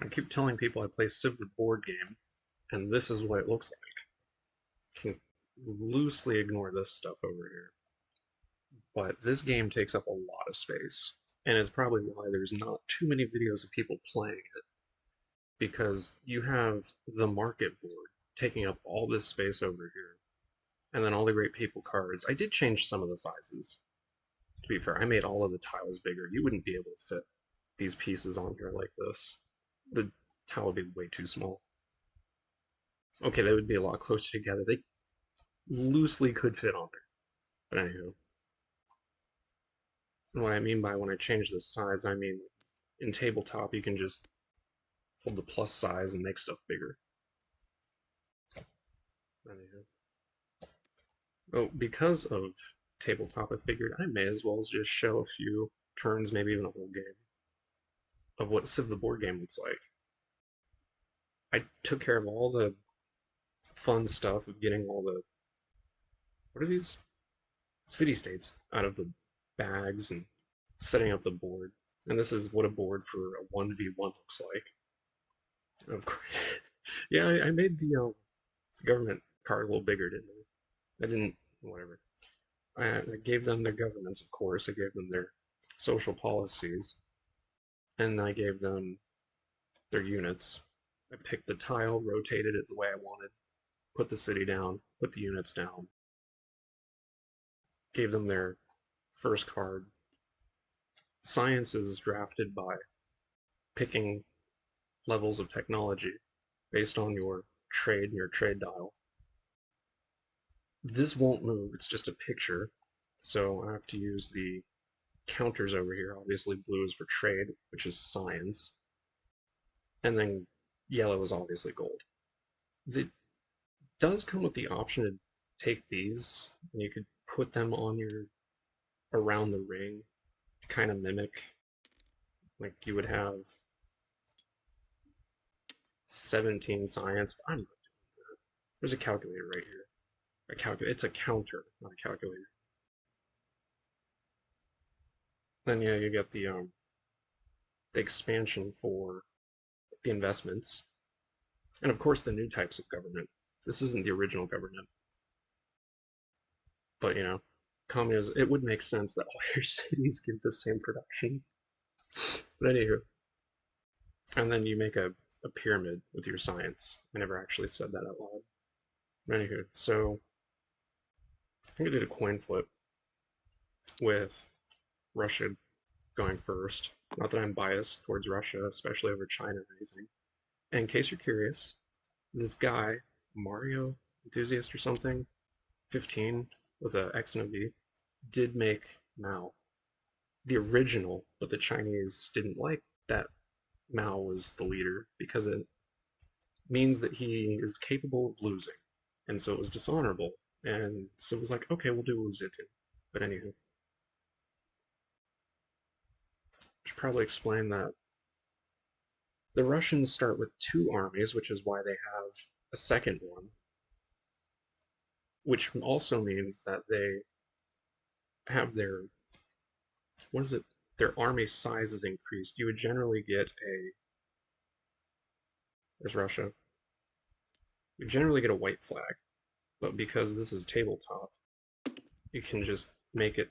I keep telling people I play Civ the board game, and this is what it looks like. You can loosely ignore this stuff over here. But this game takes up a lot of space, and is probably why there's not too many videos of people playing it, because you have the market board taking up all this space over here, and then all the great people cards. I did change some of the sizes. To be fair, I made all of the tiles bigger. You wouldn't be able to fit these pieces on here like this. The tile would be way too small. Okay, they would be a lot closer together. They loosely could fit on there. But anywho, what I mean by when I change the size, I mean in tabletop you can just hold the plus size and make stuff bigger. Anywho. Oh, because of tabletop, I figured I may as well just show a few turns, maybe even a whole game, of what Civ the board game looks like. I took care of all the fun stuff of getting all the, what are these? City states out of the bags and setting up the board. And this is what a board for a 1v1 looks like. Of course. Yeah, I made the government card a little bigger, didn't I? I didn't, whatever. I gave them their governance, of course. I gave them their social policies. And I gave them their units. I picked the tile, rotated it the way I wanted, put the city down, put the units down, gave them their first card. Science is drafted by picking levels of technology based on your trade and your trade dial. This won't move, it's just a picture, so I have to use the counters over here. Obviously, blue is for trade, which is science, and then yellow is obviously gold. It does come with the option to take these, and you could put them on your around the ring to kind of mimic, like you would have 17 science. I'm not doing that. There's a calculator right here. It's a counter, not a calculator. Then yeah, you get the expansion for the investments, and of course the new types of government. This isn't the original government, but communism. It would make sense that all your cities get the same production. But anywho, and then you make a pyramid with your science. I never actually said that out loud. Anywho, so I think I did a coin flip with Russia going first. Not that I'm biased towards Russia, especially over China or anything. And in case you're curious, this guy, Mario Enthusiast or something, 15 with a X and a V, did make Mao. The original, but the Chinese didn't like that Mao was the leader because it means that he is capable of losing. And so it was dishonorable. And so it was like, okay, we'll do Wu Zetian. But anywho, I should probably explain that the Russians start with two armies, which is why they have a second one, which also means that they have what is it? Their army size is increased. You would generally get there's Russia. You generally get a white flag, but because this is tabletop, you can just make it,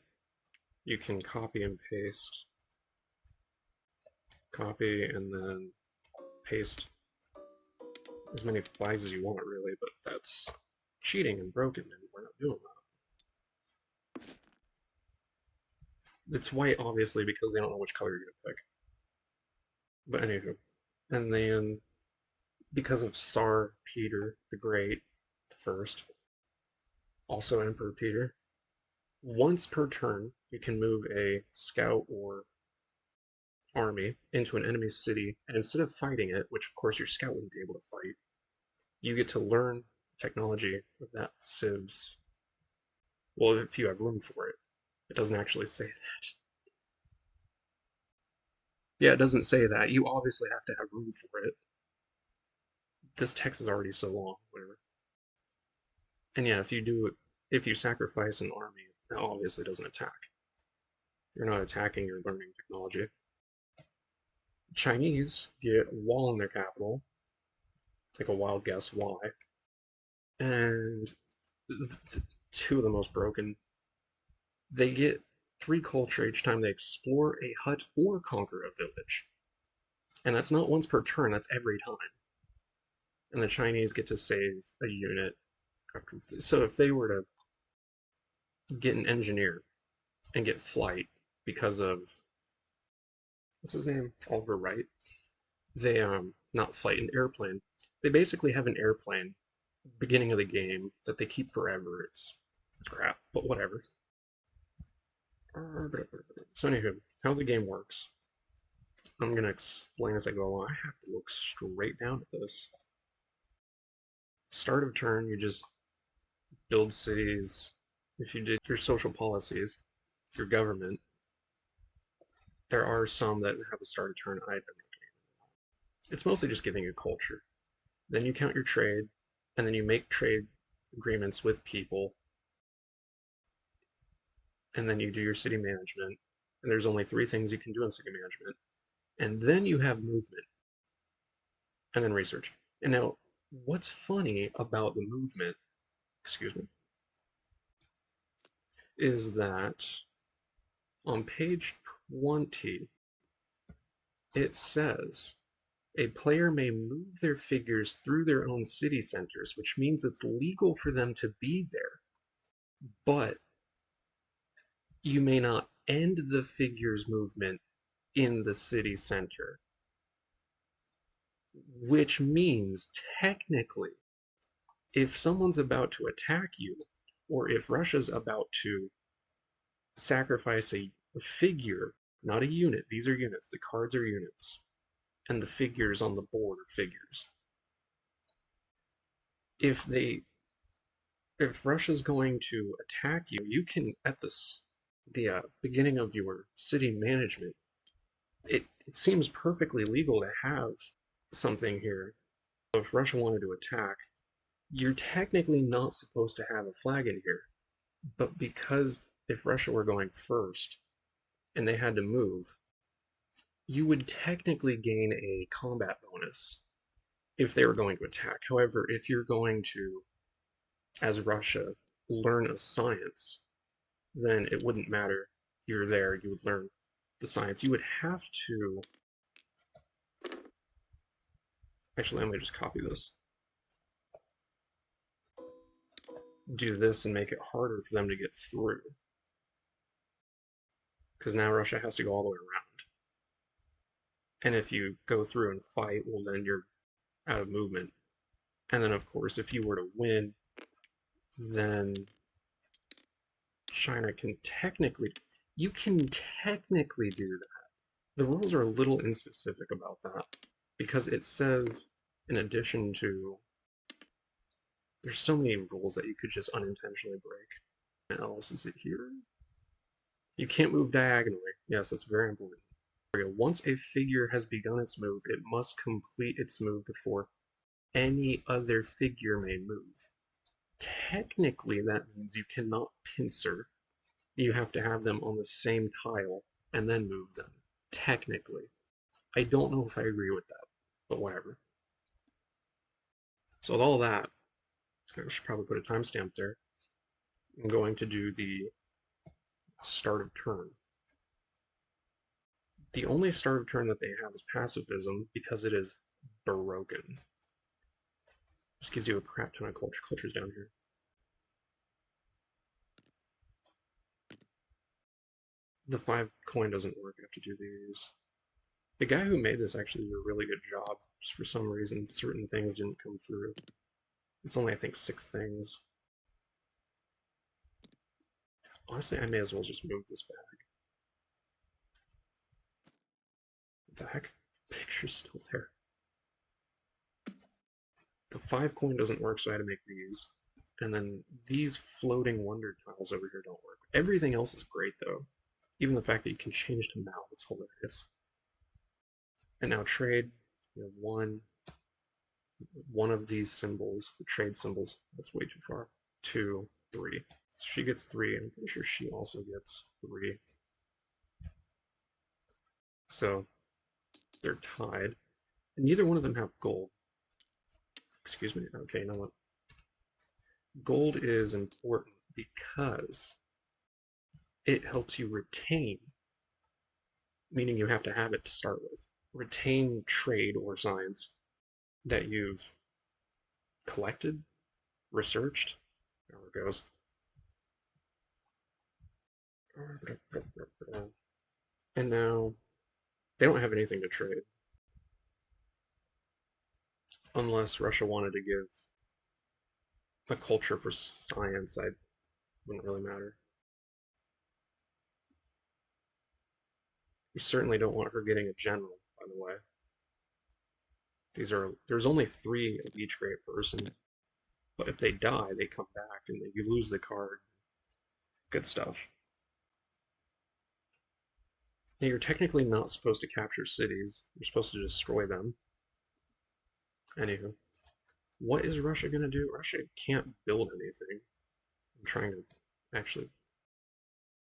you can copy and paste, copy and then paste as many flags as you want, really, but that's cheating and broken, and we're not doing that. It's white, obviously, because they don't know which color you're going to pick. But anywho, and then because of Tsar Peter the Great, the First, also Emperor Peter, once per turn, you can move a scout or army into an enemy city, and instead of fighting it, which of course your scout wouldn't be able to fight, you get to learn technology of that civ's. Well, if you have room for it. It doesn't actually say that. Yeah, it doesn't say that. You obviously have to have room for it. This text is already so long, whatever. And yeah, if you sacrifice an army, that obviously doesn't attack. You're not attacking, you're learning technology. Chinese get a wall in their capital. Take a wild guess why. And two of the most broken. They get 3 culture each time they explore a hut or conquer a village. And that's not once per turn, that's every time. And the Chinese get to save a unit after. So if they were to get an engineer and get flight because of what's his name? Oliver Wright. They not flight, an airplane. They basically have an airplane beginning of the game that they keep forever. It's crap, but whatever. So anywho, how the game works. I'm gonna explain as I go along. I have to look straight down at this. Start of turn, you just build cities. If you did your social policies, your government, there are some that have a start of turn item. It's mostly just giving you culture. Then you count your trade, and then you make trade agreements with people, and then you do your city management. And there's only 3 things you can do in city management. And then you have movement, and then research. And now, what's funny about the movement, excuse me, is that on page 20, it says a player may move their figures through their own city centers, which means it's legal for them to be there, but you may not end the figure's movement in the city center, which means technically, if someone's about to attack you, or if Russia's about to sacrifice a figure, not a unit, these are units, the cards are units, and the figures on the board are figures. If they if Russia's going to attack you, you can at the beginning of your city management. It seems perfectly legal to have something here. If Russia wanted to attack, you're technically not supposed to have a flag in here. But because if Russia were going first and they had to move, you would technically gain a combat bonus if they were going to attack. However, if you're going to, as Russia, learn a science, then it wouldn't matter. You're there, you would learn the science. You would have to. Actually, let me just copy this. Do this and make it harder for them to get through. Because now Russia has to go all the way around. And if you go through and fight, well, then you're out of movement. And then, of course, if you were to win, then China can technically. You can technically do that. The rules are a little inspecific about that because it says, in addition to. There's so many rules that you could just unintentionally break. What else is it here? You can't move diagonally. Yes, that's very important. Once a figure has begun its move, it must complete its move before any other figure may move. Technically, that means you cannot pincer. You have to have them on the same tile and then move them. Technically. I don't know if I agree with that, but whatever. So with all that, I should probably put a timestamp there. I'm going to do the start of turn. The only start of turn that they have is pacifism because it is broken. Just gives you a crap ton of culture. Culture's down here. The 5 coin doesn't work. I have to do these. The guy who made this actually did a really good job. Just for some reason, certain things didn't come through. It's only, I think, 6 things. Honestly, I may as well just move this bag. What the heck? The picture's still there. The 5 coin doesn't work, so I had to make these. And then these floating wonder tiles over here don't work. Everything else is great, though. Even the fact that you can change to Mao, it's hilarious. And now trade, you have one of these symbols, the trade symbols, that's way too far. 2, 3. So she gets 3, and I'm pretty sure she also gets 3. So They're tied. And neither one of them have gold. Excuse me. Okay, you know what? Gold is important because it helps you retain, meaning you have to have it to start with. Retain trade or science that you've collected, researched. There it goes. And now they don't have anything to trade unless Russia wanted to give a culture for science. I wouldn't really matter. You certainly don't want her getting a general, by the way. There's only 3 of each great person, but if they die, they come back and you lose the card. Good stuff. Now, you're technically not supposed to capture cities. You're supposed to destroy them. Anywho, what is Russia gonna do? Russia can't build anything. I'm trying to actually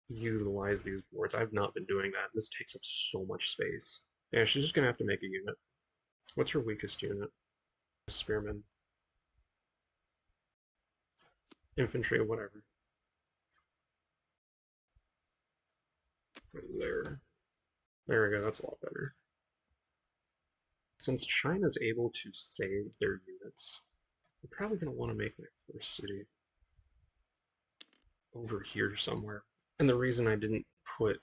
utilize these boards. I've not been doing that. This takes up so much space. Yeah, she's just gonna have to make a unit. What's her weakest unit? Spearmen. Infantry, whatever. There. There we go, that's a lot better. Since China's able to save their units, I'm probably going to want to make my first city over here somewhere. And the reason I didn't put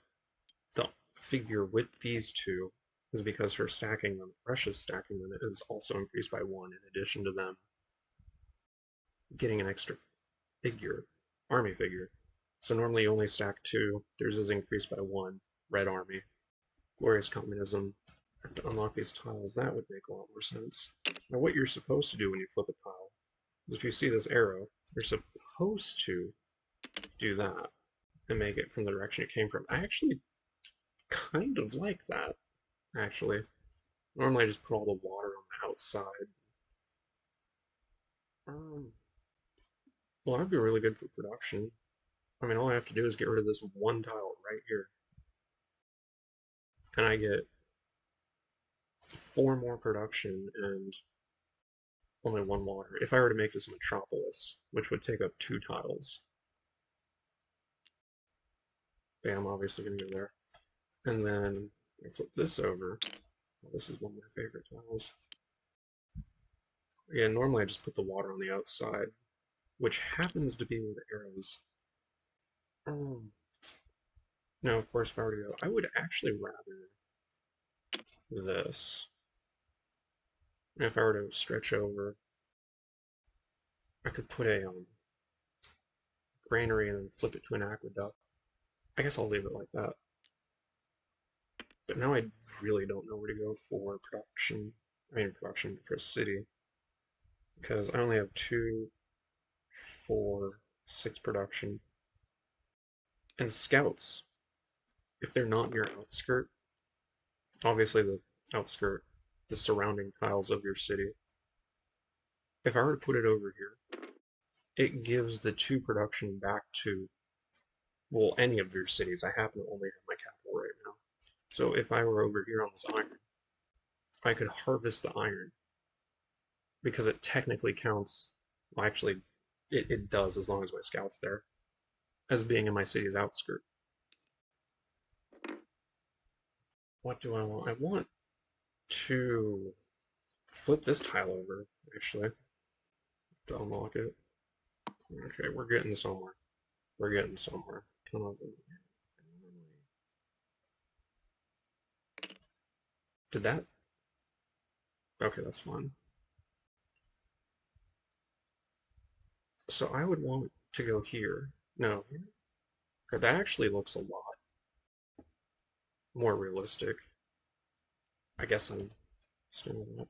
the figure with these two is because her stacking limit, Russia's stacking limit, is also increased by 1 in addition to them getting an extra figure, army figure. So normally you only stack 2, theirs is increased by 1, red army. Glorious communism. I have to unlock these tiles. That would make a lot more sense. Now what you're supposed to do when you flip a tile is if you see this arrow, you're supposed to do that and make it from the direction it came from. I actually kind of like that, actually. Normally I just put all the water on the outside. Well, that'd be really good for production. I mean, all I have to do is get rid of this one tile right here. And I get 4 more production and only 1 water. If I were to make this a metropolis, which would take up 2 tiles. Bam, obviously gonna go there. And then I flip this over. Well, this is one of my favorite tiles. Yeah, normally I just put the water on the outside, which happens to be where the arrows. Now, of course, if I were to go, I would actually rather this. And if I were to stretch over, I could put a granary and then flip it to an aqueduct. I guess I'll leave it like that. But now I really don't know where to go for production. I mean, production for a city. Because I only have 2, 4, 6 production. And scouts, if they're not near outskirt, obviously the outskirt, the surrounding tiles of your city, if I were to put it over here, it gives the 2 production back to, well, any of your cities. I happen to only have my capital right now. So if I were over here on this iron, I could harvest the iron because it technically counts. Well, actually, it does as long as my scout's there, as being in my city's outskirt. What do I want? I want to flip this tile over, actually, to unlock it. Okay, we're getting somewhere. We're getting somewhere. Come on. Did that? Okay, that's fine. So I would want to go here. No, that actually looks a lot more realistic. I guess I'm still that.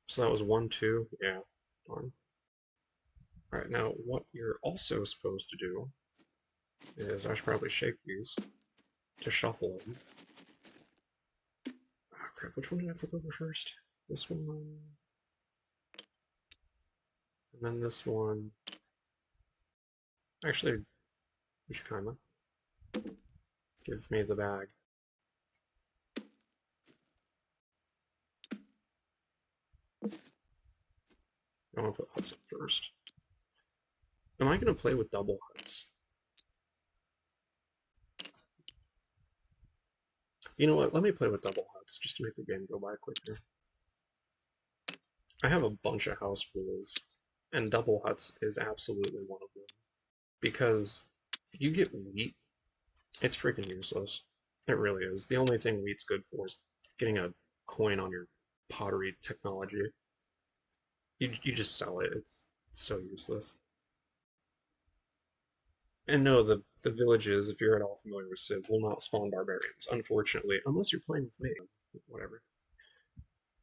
So that was 1, 2. Yeah, darn. Alright, now what you're also supposed to do is I should probably shake these to shuffle them. Oh crap, which one did I flip over first? This one. And then this one. Actually, you should kinda give me the bag. I want to put huts in first. Am I going to play with double huts? You know what? Let me play with double huts just to make the game go by quicker. I have a bunch of house rules, and double huts is absolutely one of them. Because if you get wheat, it's freaking useless. It really is. The only thing wheat's good for is getting a coin on your pottery technology. You just sell it. It's so useless. And no, the villages, if you're at all familiar with Civ, will not spawn barbarians, unfortunately, unless you're playing with me. Whatever.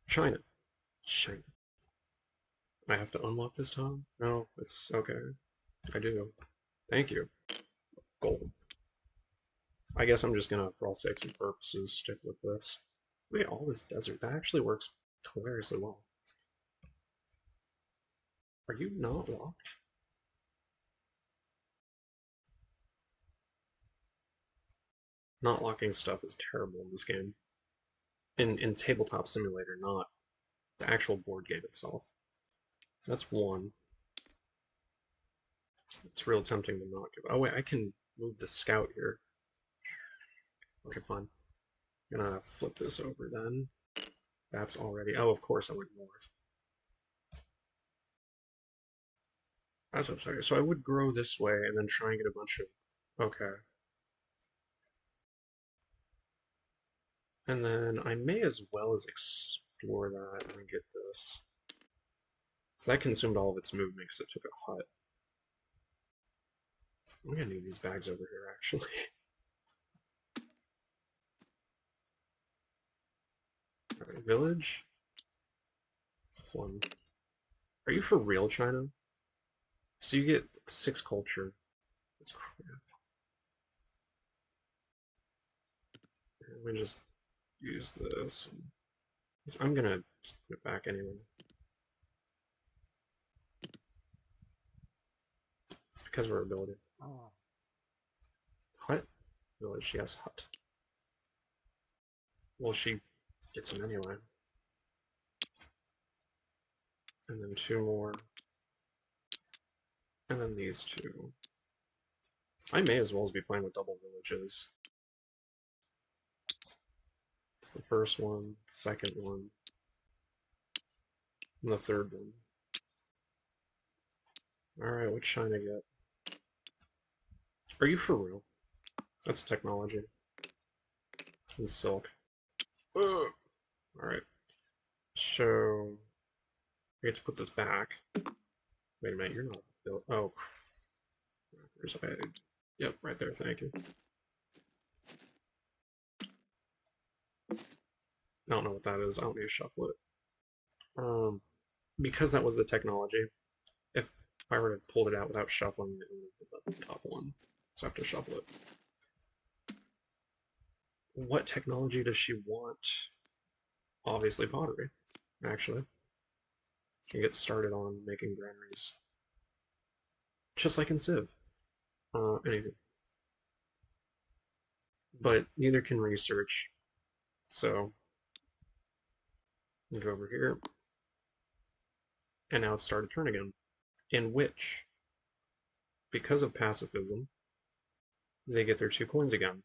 China. China. I have to unlock this time? No, it's okay. I do. Thank you. Gold. I guess I'm just gonna, for all sakes and purposes, stick with this. Look at all this desert. That actually works hilariously well. Are you not locked? Not locking stuff is terrible in this game. In Tabletop Simulator, not the actual board game itself. So that's one. It's real tempting to not give. Oh wait, I can move the scout here. Okay, fine. I'm gonna flip this over then. That's already. Oh, of course I went north. That's what I'm saying. So I would grow this way and then try and get a bunch of. Okay. And then I may as well as explore that and get this. So that consumed all of its movement because it took a hut. I'm gonna need these bags over here, actually. Alright, village. One. Are you for real, China? So you get 6 culture. That's crap. Let me just use this. I'm gonna just put it back anyway. It's because of our ability. Hut? Village, yes, hut. Well, she gets them anyway. And then 2 more. And then these 2. I may as well be playing with double villages. It's the first one, the second one, and the third one. Alright, what's China get? Are you for real? That's technology. And silk. Alright. So we have to put this back. Wait a minute, you're not built. Oh, there's a. Yep, right there, thank you. I don't know what that is. I don't need to shuffle it. Because that was the technology, if I were to have pulled it out without shuffling, it would have been the top one. So I have to shuffle it. What technology does she want? Obviously pottery, actually. Can get started on making granaries. Just like in Civ. Anyway. But neither can research. So go over here. And now it's started turn again. In which, because of pacifism, they get their 2 coins again.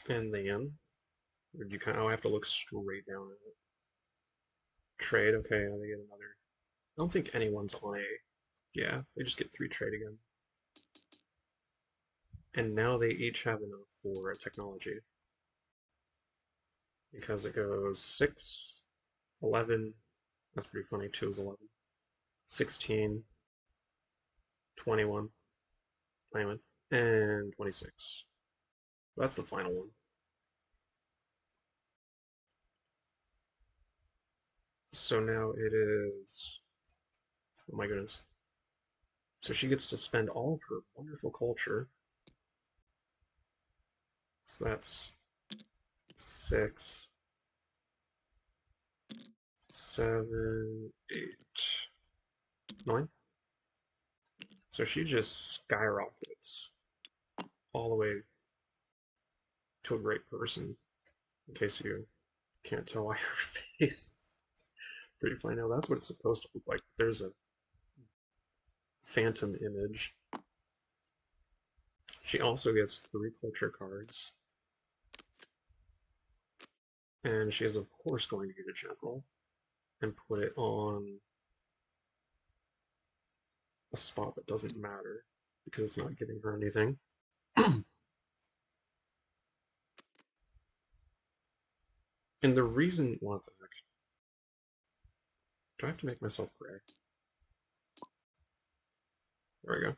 And then, you kind of, I have to look straight down at it. Trade, okay, they get another. I don't think anyone's on a. Yeah, they just get 3 trade again. And now they each have enough for technology. Because it goes 6, 11, that's pretty funny, 2 is 11, 16, 21, 21, and 26. That's the final one. So now it is. Oh my goodness. So she gets to spend all of her wonderful culture. So that's 6, 7, 8, 9. So she just skyrockets to a great person, in case you can't tell by her face. It's pretty funny. Now that's what it's supposed to look like. There's a phantom image. She also gets 3 culture cards. And she is, of course, going to get a general and put it on a spot that doesn't matter because it's not giving her anything. And the reason, what the heck? Do I have to make myself gray? There we go.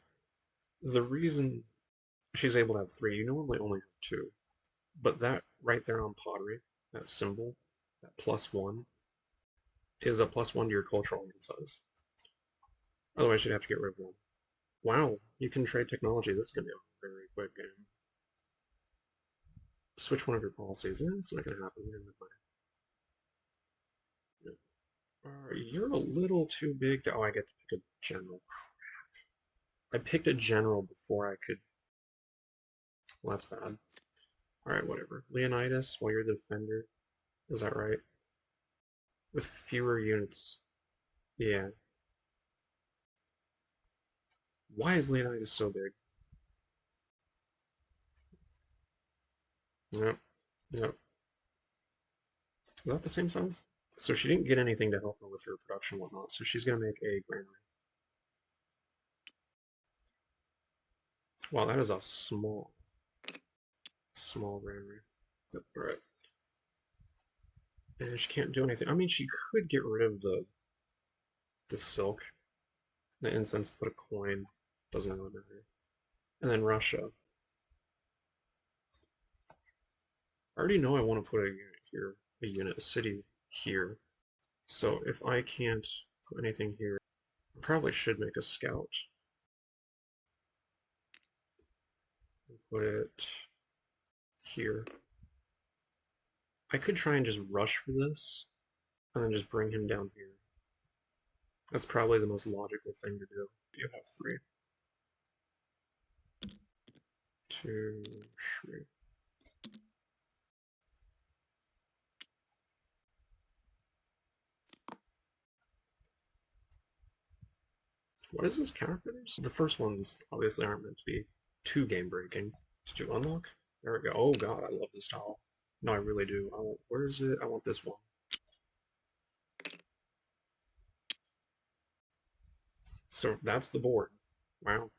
The reason she's able to have 3, you normally only have 2. But that right there on pottery, that symbol, that +1, is a +1 to your cultural land size. Otherwise, you'd have to get rid of 1. Wow, you can trade technology. This is going to be a very quick game. Switch one of your policies. Yeah, it's not going to happen. You're a little too big to... Oh, I get to pick a general. I picked a general before I could... Well, that's bad. Alright, whatever. Leonidas, while you're the defender. Is that right? With fewer units. Yeah. Why is Leonidas so big? Yep. Yep. Is that the same size? So she didn't get anything to help her with her production and whatnot, so she's going to make a granary. Wow, that is a small granary. Alright. And she can't do anything. I mean, she could get rid of the silk, the incense, put a coin. Doesn't really matter. And then Russia. I already know I want to put a unit here, a city here. So if I can't put anything here, I probably should make a scout. And put it here. I could try and just rush for this, and then just bring him down here. That's probably the most logical thing to do. You have 3. 2, 3. What is this, counterfeiters? The first ones obviously aren't meant to be too game breaking. Did you unlock? There we go. Oh god, I love this tile. No, I really do. Where is it? I want this one. So that's the board. Wow.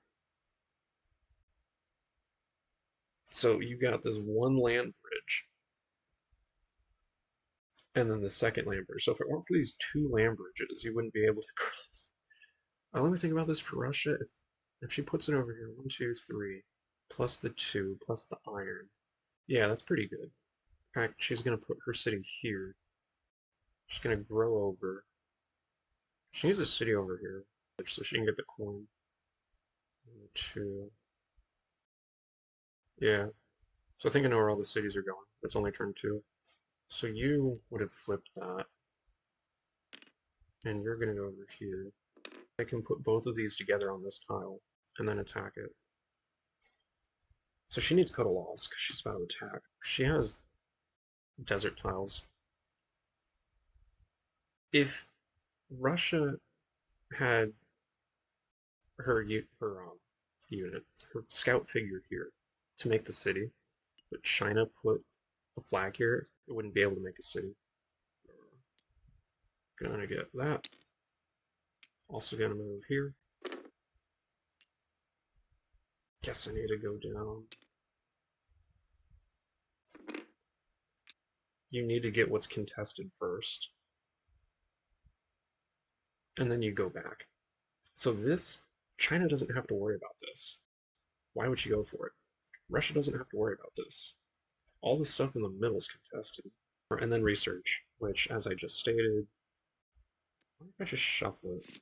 So you got this one land bridge, and then the second land bridge. So if it weren't for these 2 land bridges, you wouldn't be able to cross. Let me think about this for Russia. If she puts it over here, 1, 2, 3, plus the 2, plus the iron. Yeah, that's pretty good. In fact, she's gonna put her city here. She's gonna grow over. She needs a city over here, so she can get the coin. 1, 2. Yeah. So I think I know where all the cities are going. It's only turn 2. So you would have flipped that. And you're gonna go over here. I can put both of these together on this tile, and then attack it. So she needs Code of Laws, because she's about to attack. She has desert tiles. If Russia had her unit, her scout figure here to make the city, but China put a flag here, it wouldn't be able to make a city. Gonna get that. Also gonna move here. Guess I need to go down. You need to get what's contested first. And then you go back. So this, China doesn't have to worry about this. Why would she go for it? Russia doesn't have to worry about this. All the stuff in the middle is contested. And then research, which, as I just stated, why don't I just shuffle it?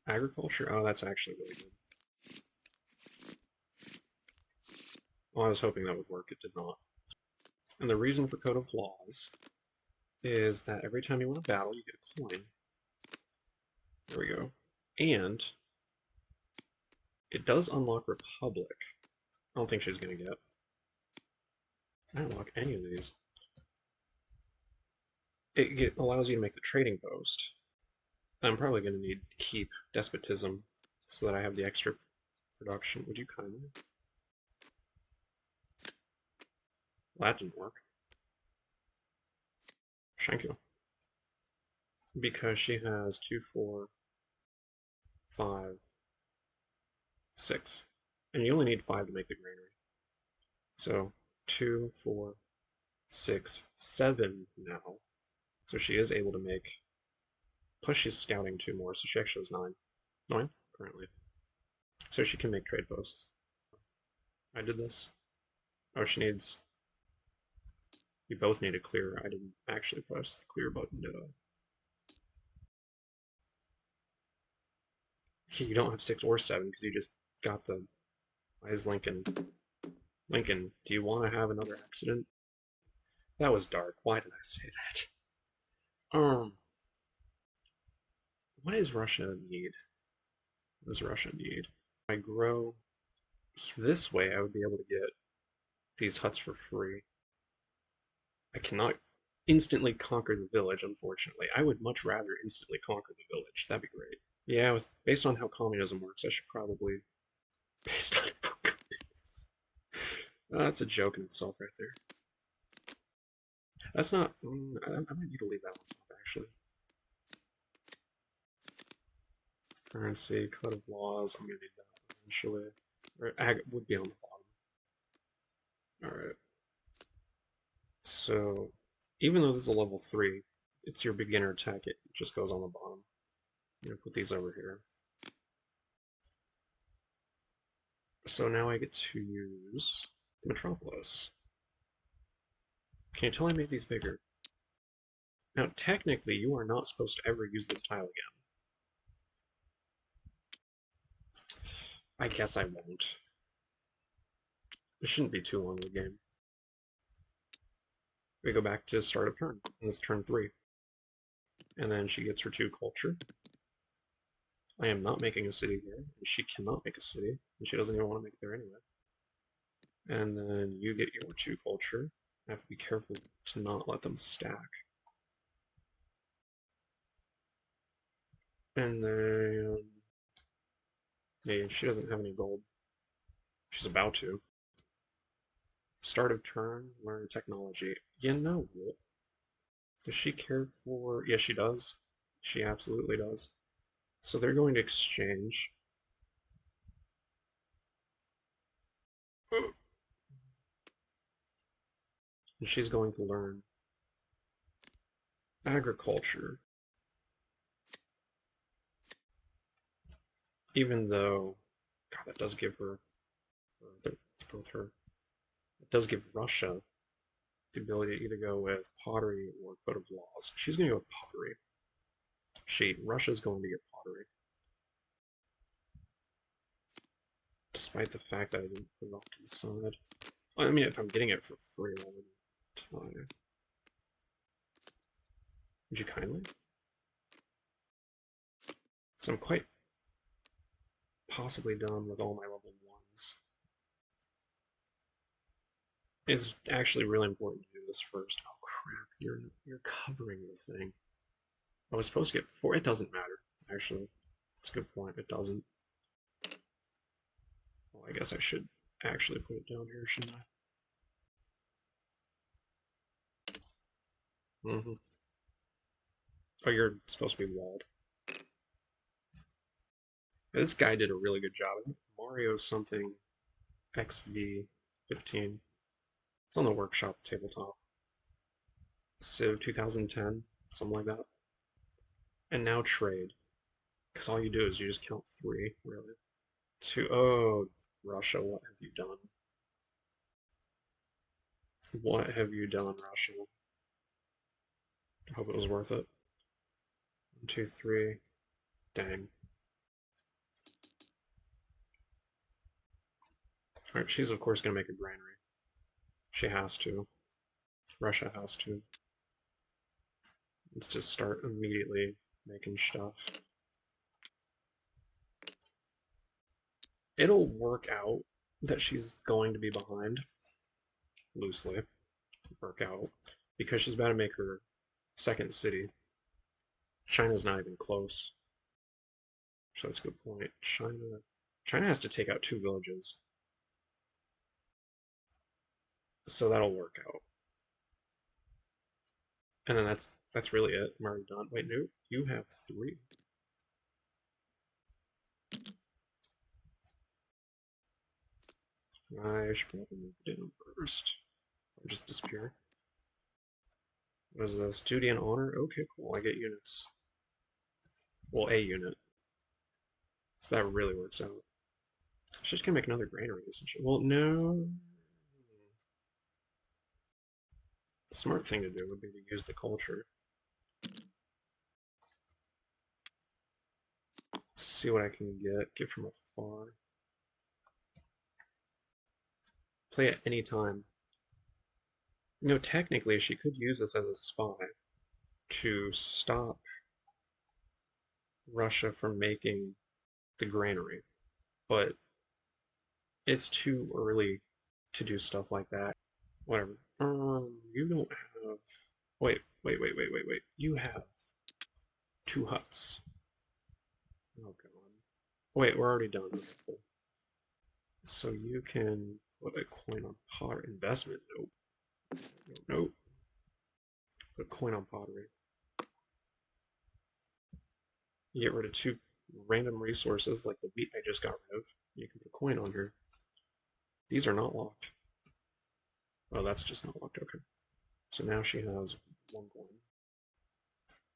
Agriculture? Oh, that's actually really good. Well, I was hoping that would work. It did not. And the reason for Code of Laws is that every time you win a battle, you get a coin. There we go. And it does unlock Republic. I don't think she's going to get. I don't unlock any of these. It allows you to make the trading post. I'm probably going to need to keep despotism so that I have the extra production. Would you kindly? Well, that didn't work. Thank you. Because she has 2, 4, 5, 6. And you only need 5 to make the granary. So 2, 4, 6, 7 now. So she is able to make. Plus she's scouting 2 more, so she actually has 9. 9 currently. So she can make trade posts. I did this. Oh, she needs. You both need to clear. I didn't actually press the clear button, did I? You don't have 6 or 7 because you just got the. Why is Lincoln? Lincoln, do you want to have another accident? That was dark. Why did I say that? What does Russia need? What does Russia need? If I grow this way, I would be able to get these huts for free. I cannot instantly conquer the village, unfortunately. I would much rather instantly conquer the village. That'd be great. Yeah, based on how communism works, I should probably. Based on how communism. That's a joke in itself right there. That's not. I might need to leave that one off, actually. Currency, code of laws. I'm gonna need that eventually. Or ag would be on the bottom. Alright. So, even though this is a level 3, it's your beginner attack. It just goes on the bottom. I'm gonna put these over here. So now I get to use the Metropolis. Can you tell I made these bigger? Now, technically, you are not supposed to ever use this tile again. I guess I won't. It shouldn't be too long of a game. We go back to start of turn, and it's turn 3. And then she gets her 2 culture. I am not making a city here, and she cannot make a city, and she doesn't even want to make it there anyway. And then you get your 2 culture. I have to be careful to not let them stack. And then... yeah, she doesn't have any gold. She's about to. Start of turn, learn technology. You know what? Does she care for... yes, she does. She absolutely does. So they're going to exchange. And she's going to learn agriculture. Even though, God, that does give her, both her, it does give Russia the ability to either go with pottery or code of laws. She's going to go with pottery. Russia's going to get pottery. Despite the fact that I didn't put it off to the side. I mean, if I'm getting it for free, I wouldn't lie. Would you kindly? So I'm quite possibly done with all my level 1s. It's actually really important to do this first. Oh crap, you're covering the thing. I was supposed to get 4. It doesn't matter, actually. That's a good point. It doesn't. Well, I guess I should actually put it down here, shouldn't I? Oh, you're supposed to be walled. This guy did a really good job. Mario something XV15. It's on the workshop tabletop. Civ 2010, something like that. And now trade. Because all you do is you just count 3, really. 2. Oh, Russia, what have you done? What have you done, Russia? I hope it was worth it. 1, 2, 3. Dang. Alright, she's of course going to make a granary. She has to. Russia has to. Let's just start immediately making stuff. It'll work out that she's going to be behind. Loosely. work out because she's about to make her second city. China's not even close. So that's a good point. China has to take out 2 villages. So that'll work out. And then that's really it. I'm already done. Wait, no, you have 3. I should probably move it down first. Or just disappear. What is this? Duty and honor? Okay, cool. I get units. Well, a unit. So that really works out. She's just gonna make another granary, isn't she? Well, no. The smart thing to do would be to use the culture. See what I can get from afar. Play at any time. You know, technically, she could use this as a spy to stop Russia from making the granary, but it's too early to do stuff like that. Whatever. You don't have. Wait. You have 2 huts. Oh god. Wait, we're already done. Okay, cool. So you can put a coin on pot investment. Nope. Nope. Put a coin on pottery. You get rid of 2 random resources like the wheat I just got rid of. You can put a coin on here. These are not locked. Oh, that's just not locked. Okay. So now she has 1 coin.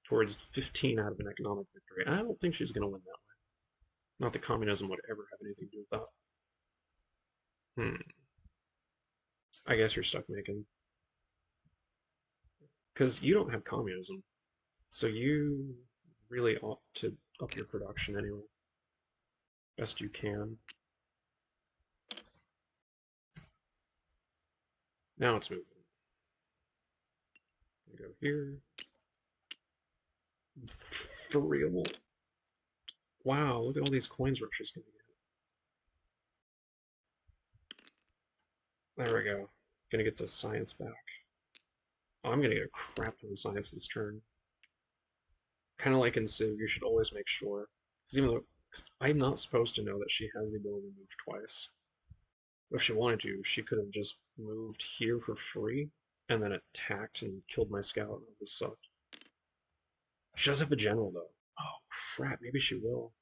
Towards 15 out of an economic victory. I don't think she's going to win that way. Not that communism would ever have anything to do with that. I guess you're stuck making. Because you don't have communism. So you really ought to up your production anyway. Best you can. Now it's moving. Go here. For real? Wow, look at all these coins Russia's gonna get. There we go. Gonna get the science back. Oh, I'm gonna get a crap ton of science this turn. Kind of like in Civ, you should always make sure. Because even though I'm not supposed to know that she has the ability to move twice. If she wanted to, she could have just moved here for free and then attacked and killed my scout. That would have sucked. She does have a general, though. Oh, crap. Maybe she will.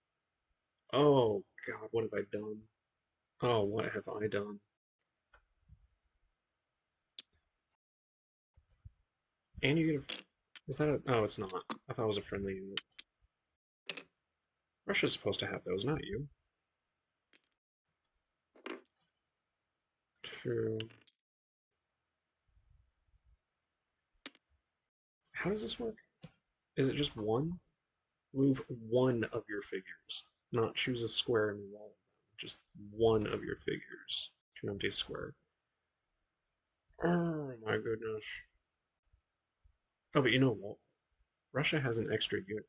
Oh, God. What have I done? Oh, what have I done? And you get a... Is that a... Oh, it's not. I thought it was a friendly unit. Russia's supposed to have those, not you. True. How does this work? Is it just 1? Move 1 of your figures. Not choose a square and move all of them. Just 1 of your figures to an empty square. Oh my goodness. Oh, but you know what? Russia has an extra unit.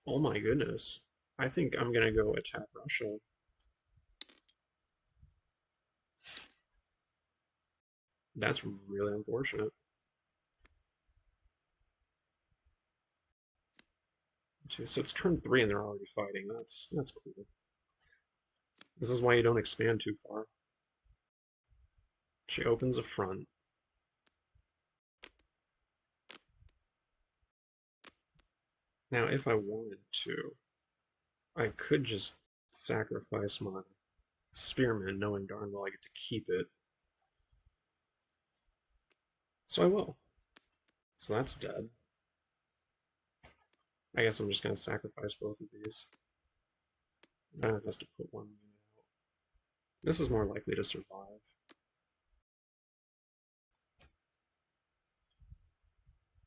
Oh my goodness. I think I'm gonna go attack Russia. That's really unfortunate. So it's turn 3 and they're already fighting. That's cool. This is why you don't expand too far. She opens a front. Now, if I wanted to, I could just sacrifice my spearmen, knowing darn well I get to keep it. So I will. So that's dead. I guess I'm just going to sacrifice both of these. Now it has to put 1 unit out. This is more likely to survive.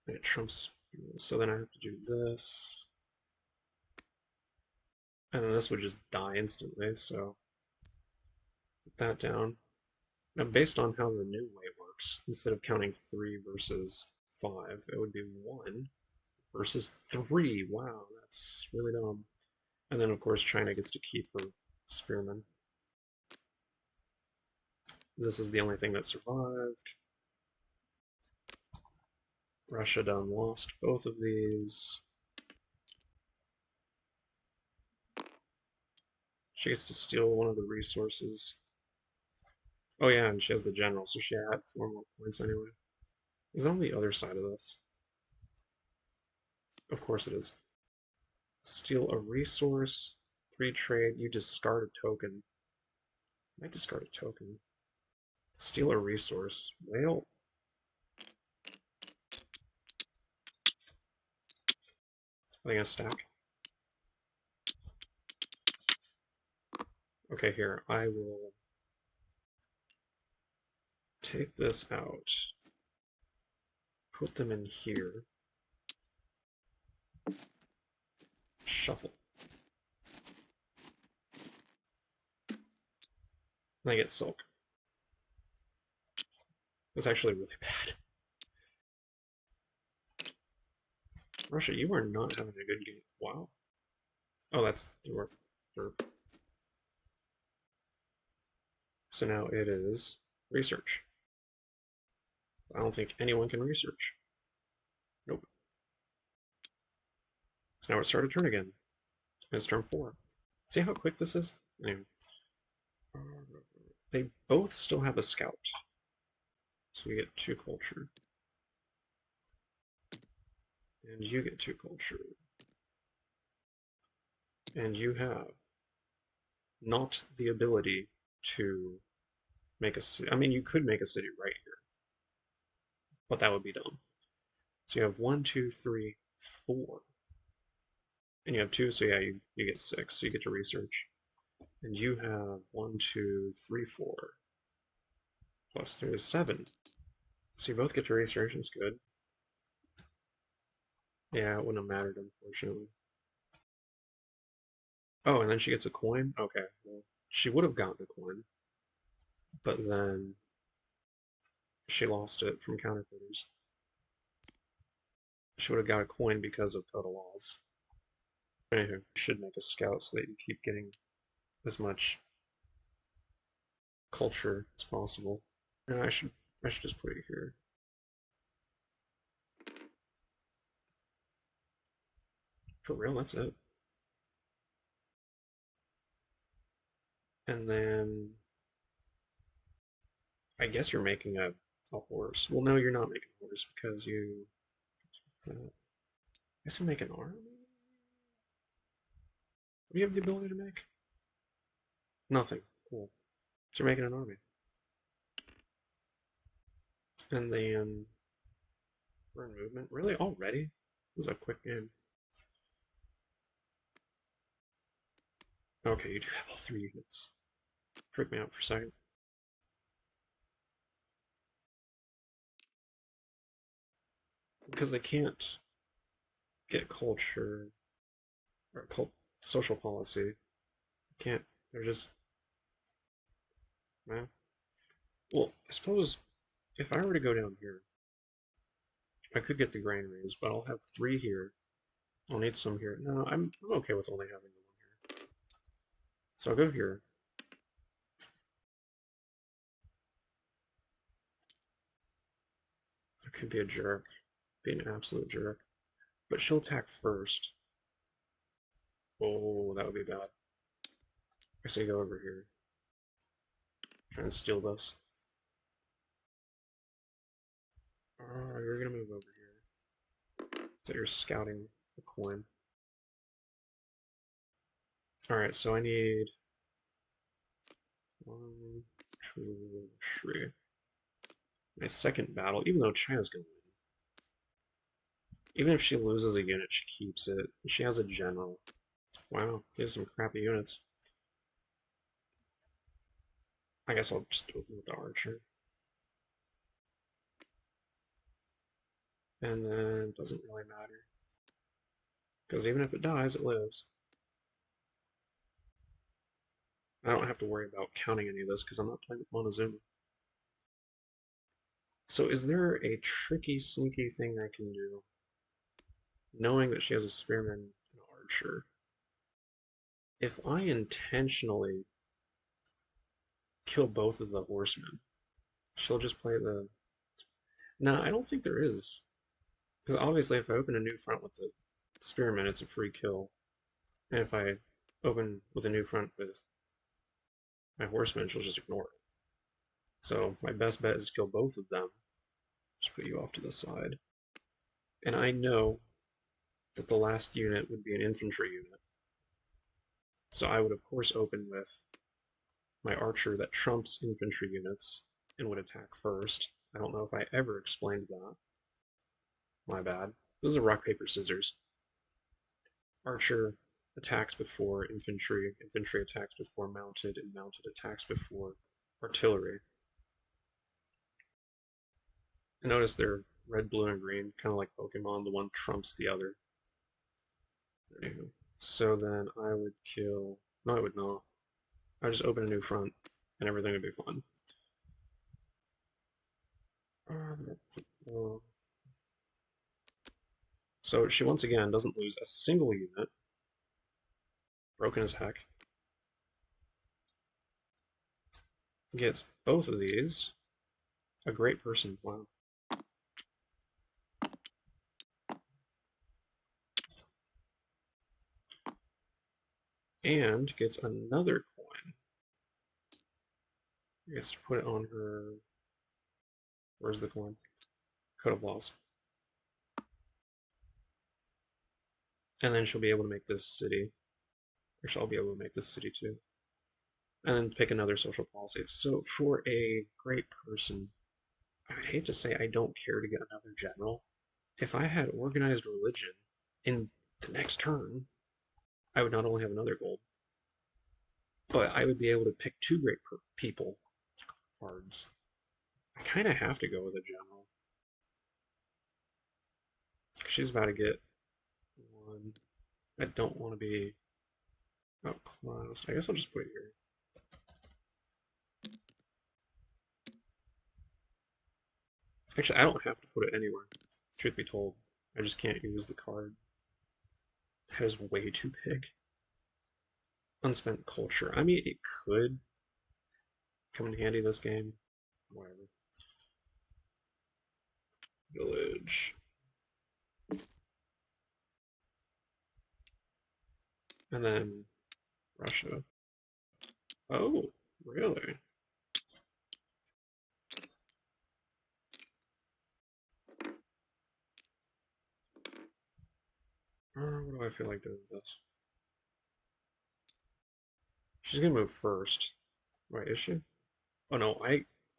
It trumps. So then I have to do this. And then this would just die instantly, so put that down. Now, based on how the new way works, instead of counting 3 versus 5, it would be 1 versus 3. Wow, that's really dumb. And then, of course, China gets to keep her spearmen. This is the only thing that survived. Russia done lost both of these. She gets to steal one of the resources. Oh yeah, and she has the general, so she had 4 more points anyway. Is it on the other side of this? Of course it is. Steal a resource, free trade, you discard a token. Might discard a token. Steal a resource. Whale. I think I stack. Okay, here. I will take this out. Put them in here. Shuffle. And I get silk. It's actually really bad. Russia, you are not having a good game. Wow. Oh, that's the verb. So now it is research. I don't think anyone can research. Nope. So now it's start a turn again. It's turn 4. See how quick this is? Anyway. They both still have a scout. So you get 2 culture. And you get 2 culture. And you have not the ability to make a city. I mean, you could make a city right here, but that would be dumb. So you have 1, 2, 3, 4. And you have 2, so yeah, you get 6, so you get to research. And you have 1, 2, 3, 4. Plus 3 is 7. So you both get to research, it's good. Yeah, it wouldn't have mattered, unfortunately. Oh, and then she gets a coin? Okay, well, she would have gotten a coin, but then she lost it from counterfeiters. She would have got a coin because of total laws. Anywho, you should make a scout so that you keep getting as much culture as possible. And I should just put it here. For real, that's it. And then I guess you're making a horse. Well, no, you're not making a horse because you. I guess you make an army. What do you have the ability to make? Nothing. Cool. So you're making an army. And then we're in movement. Really? Already? This is a quick game. Okay, you do have all 3 units. Freak me out for a second. Because they can't get culture or social policy. They can't. They're just. Man. Well, I suppose if I were to go down here, I could get the granaries, but I'll have 3 here. I'll need some here. No, I'm okay with only having the 1 here. So I'll go here. I could be a jerk. Be an absolute jerk. But she'll attack first. Oh, that would be bad. I say go over here. Try and steal this. Oh, you're gonna move over here. So you're scouting the coin. Alright, so I need 1, 2, 3. My second battle, even though China's gonna win. Even if she loses a unit, she keeps it. She has a general. Wow, there's some crappy units. I guess I'll just open with the archer. And then it doesn't really matter. Because even if it dies, it lives. I don't have to worry about counting any of this because I'm not playing with Montezuma. So is there a tricky, sneaky thing I can do? Knowing that she has a spearman and an archer. If I intentionally kill both of the horsemen, she'll just play the... Nah, I don't think there is. Because obviously if I open a new front with the spearman, it's a free kill. And if I open with a new front with my horseman, she'll just ignore it. So my best bet is to kill both of them. Just put you off to the side. And I know that the last unit would be an infantry unit. So I would of course open with my archer that trumps infantry units and would attack first. I don't know if I ever explained that. My bad. This is a rock, paper, scissors. Archer attacks before infantry, infantry attacks before mounted, and mounted attacks before artillery. And notice they're red, blue, and green, kind of like Pokemon. The one trumps the other. There you go. So then I would kill. No, I would not. I would just open a new front, and everything would be fun. So she once again doesn't lose a single unit. Broken as heck. Gets both of these. A great person. Wow. And gets another coin. Gets to put it on her. Where's the coin? Code of Laws. And then she'll be able to make this city. Or she'll be able to make this city too. And then pick another social policy. So for a great person, I would hate to say I don't care to get another general. If I had organized religion in the next turn, I would not only have another gold, but I would be able to pick two great people cards. I kind of have to go with a general. She's about to get one. I don't want to be outclassed. I guess I'll just put it here. Actually, I don't have to put it anywhere. Truth be told, I just can't use the card. That is way too big. Unspent culture. I mean, it could come in handy this game. Whatever. Village. And then Russia. Oh, really? What do I feel like doing with this? She's gonna move first. Right, is she? Oh no,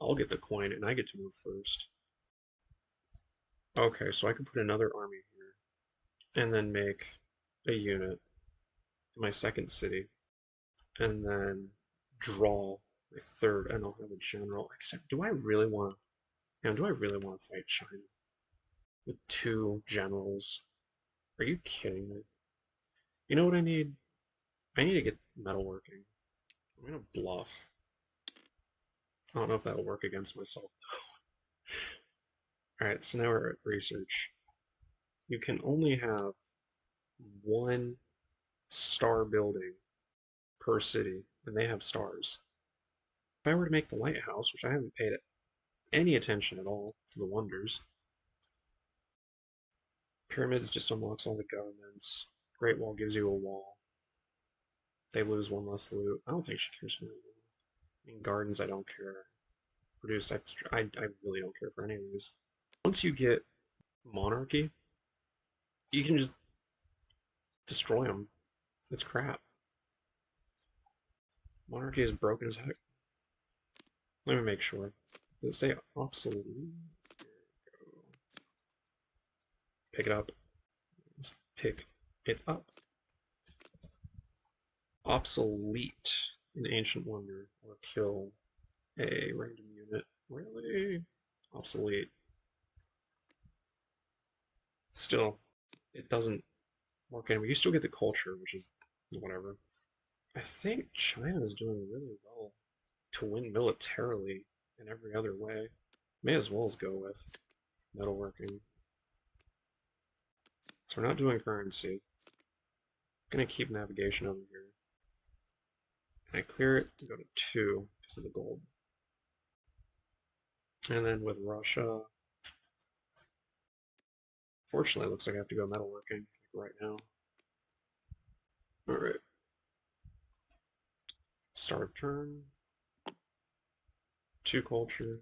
I'll get the coin and I get to move first. Okay, so I can put another army here and then make a unit in my second city and then draw my third and I'll have a general. Except do I really want to do I really want to fight China with two generals? Are you kidding me? You know what I need? I need to get metalworking. I'm gonna bluff. I don't know if that'll work against myself. Alright, so now we're at research. You can only have one star building per city, and they have stars. If I were to make the lighthouse, which I haven't paid any attention at all to the wonders, pyramids just unlocks all the governments. Great Wall gives you a wall. They lose one less loot. I don't think she cares for that. I mean, gardens, I don't care. Produce extra. I really don't care for any of these. Once you get monarchy, you can just destroy them. It's crap. Monarchy is broken as heck. Let me make sure. Does it say obsolete? Pick it up. Pick it up. Obsolete an ancient wonder or kill a random unit. Really? Obsolete. Still, it doesn't work anymore. You still get the culture, which is whatever. I think China is doing really well to win militarily in every other way. May as well as go with metalworking. So we're not doing currency. I'm gonna keep navigation over here. Can I clear it? Go to 2 because of the gold. And then with Russia, Unfortunately, it looks like I have to go metalworking right now. Alright. Start of turn. 2 culture.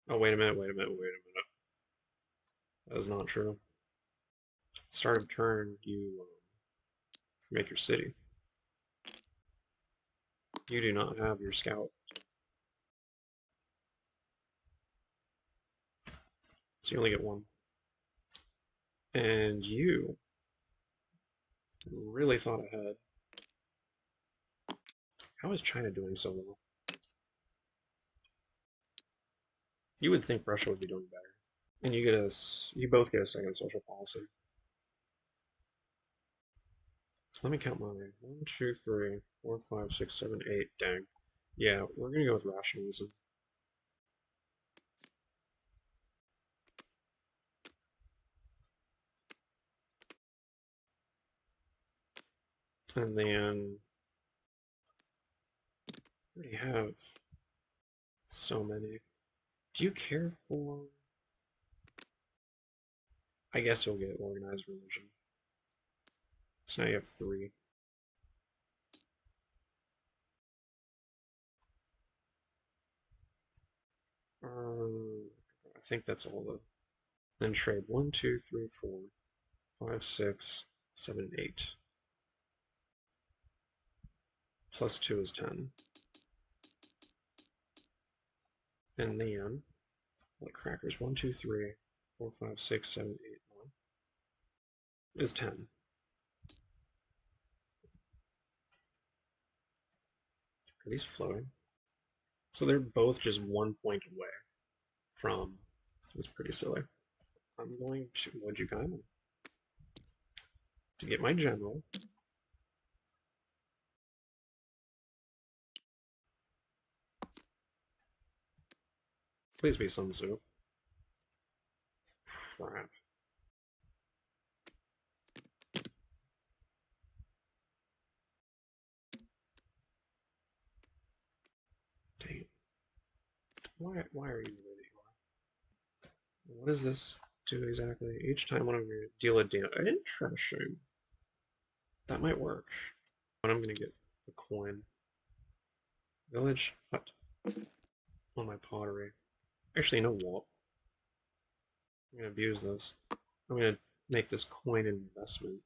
Oh, wait a minute. That is not true. Start of turn, you make your city. You do not have your scout. So you only get 1. And you really thought ahead. How is China doing so well? You would think Russia would be doing better. And you both get a second social policy. Let me count mine. 1, 2, 3, 4, 5, 6, 7, 8. Dang. Yeah, we're gonna go with rationalism. And then we already have so many. Do you care for? I guess you'll get organized religion. So now you have 3. I think that's all the. Then trade 1, 2, 3, 4, 5, 6, 7, 8. Plus 2 is 10. And then, like crackers, 1, 2, 3, 4, 5, 6, 7, 8, 9 is 10. Are these floating? So they're both just 1 point away from. It's pretty silly. I'm going to Wojikaiman to get my general. Please be Sun Tzu. Crap. Dang it. Why are you the way that you are? What does this do exactly? Each time one of your deal a deal. Interesting. That might work. But I'm gonna get a coin. Village hut on my pottery. Actually, you know what? I'm gonna abuse this. I'm gonna make this coin an investment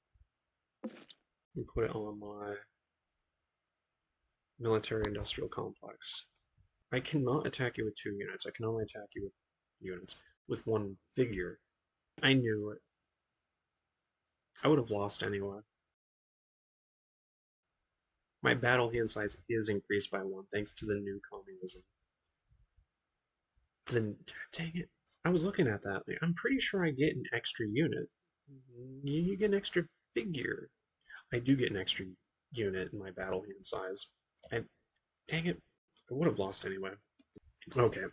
and put it on my military industrial complex. I cannot attack you with 2 units. I can only attack you with units. With 1 figure. I knew it. I would have lost anyway. My battle hand size is increased by 1 thanks to the new communism. Then, dang it. I was looking at that. I'm pretty sure I get an extra unit. You get an extra figure. I do get an extra unit in my battle hand size. Dang it. I would have lost anyway. Okay.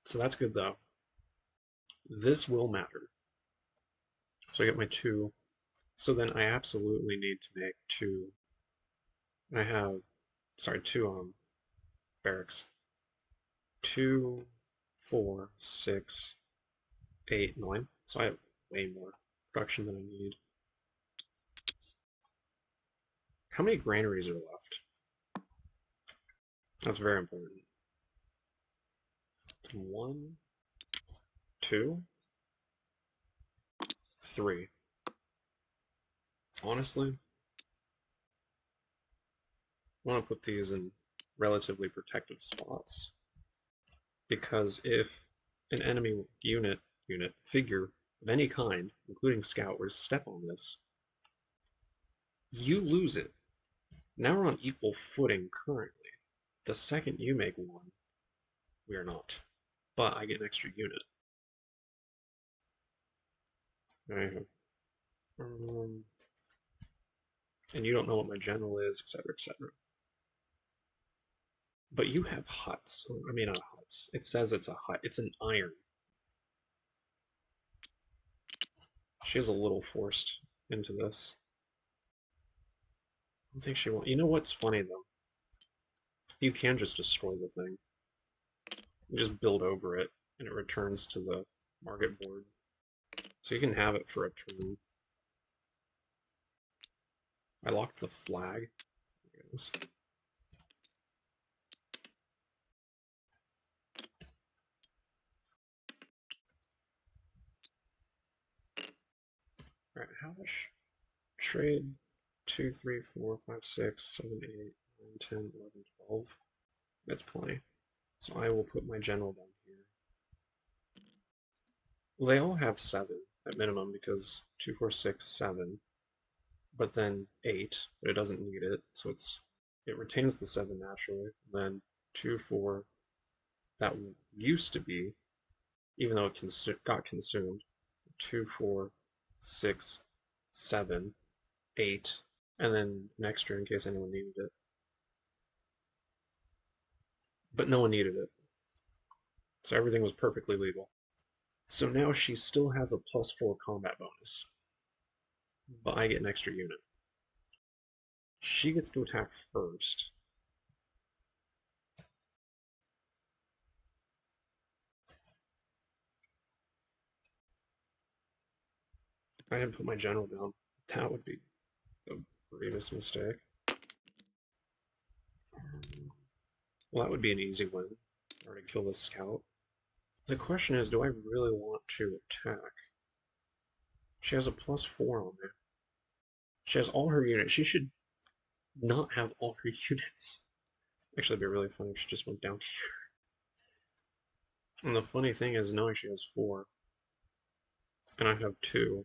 So that's good though. This will matter. So I get my 2. So then I absolutely need to make 2. I have, sorry, 2 barracks. 2, 4, 6, 8, 9. So I have way more production than I need. How many granaries are left? That's very important. 1, 2, 3. Honestly, I want to put these in relatively protective spots. Because if an enemy figure of any kind, including scout, were to step on this, you lose it. Now we're on equal footing currently. The second you make 1, we are not. But I get an extra unit. And you don't know what my general is, etc., etc. But you have huts. I mean, not huts. It says it's a hut. It's an iron. She is a little forced into this. I don't think she won't. You know what's funny, though? You can just destroy the thing. You just build over it, and it returns to the market board. So you can have it for a turn. I locked the flag. Alright, how much? Trade 2, 3, 4, 5, 6, 7, 8, 9, 10, 11, 12. That's plenty. So I will put my general down here. Well, they all have 7 at minimum because 2, 4, 6, 7. But then 8, but it doesn't need it, so it retains the 7 naturally. And then 2, 4, that used to be, even though it got consumed, 2, 4, 6, 7, 8, and then an extra in case anyone needed it. But no one needed it, so everything was perfectly legal. So now she still has a +4 combat bonus, but I get an extra unit. She gets to attack first. I didn't put my general down. That would be a grievous mistake. Well, that would be an easy win. Already kill the scout. The question is, do I really want to attack? She has a +4 on there. She has all her units. She should not have all her units. Actually, it'd be really funny if she just went down here. And the funny thing is, knowing she has 4, and I have 2,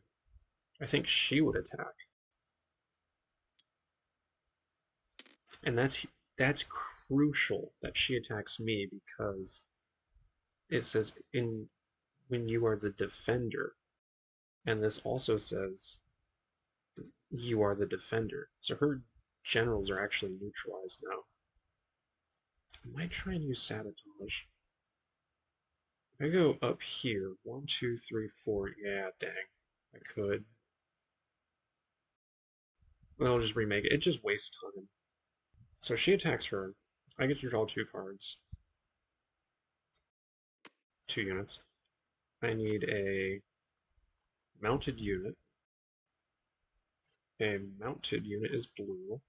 I think she would attack. And that's crucial that she attacks me because it says when you are the defender, and this also says you are the defender. So her generals are actually neutralized now. I might try and use sabotage. If I go up here, 1, 2, 3, 4. Yeah, dang, I could. Well, I'll just remake it. It just wastes time. So she attacks her. I get to draw 2 cards. 2 units. I need a mounted unit. A mounted unit is blue.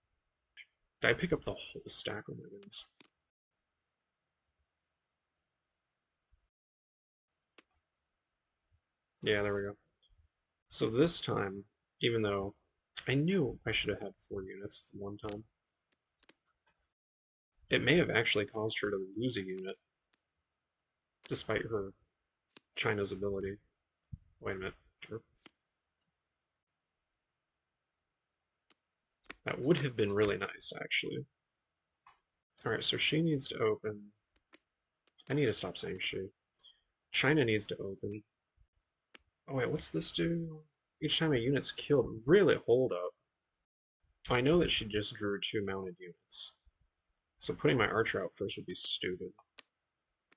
Did I pick up the whole stack? Oh my goodness. Yeah, there we go. So this time, even though I knew I should have had 4 units the one time, it may have actually caused her to lose a unit, despite her China's ability. Wait a minute. That would have been really nice, actually. Alright, so she needs to open. I need to stop saying she. China needs to open. Oh wait, what's this do? Each time a unit's killed. Really? Hold up. I know that she just drew 2 mounted units. So putting my archer out first would be stupid.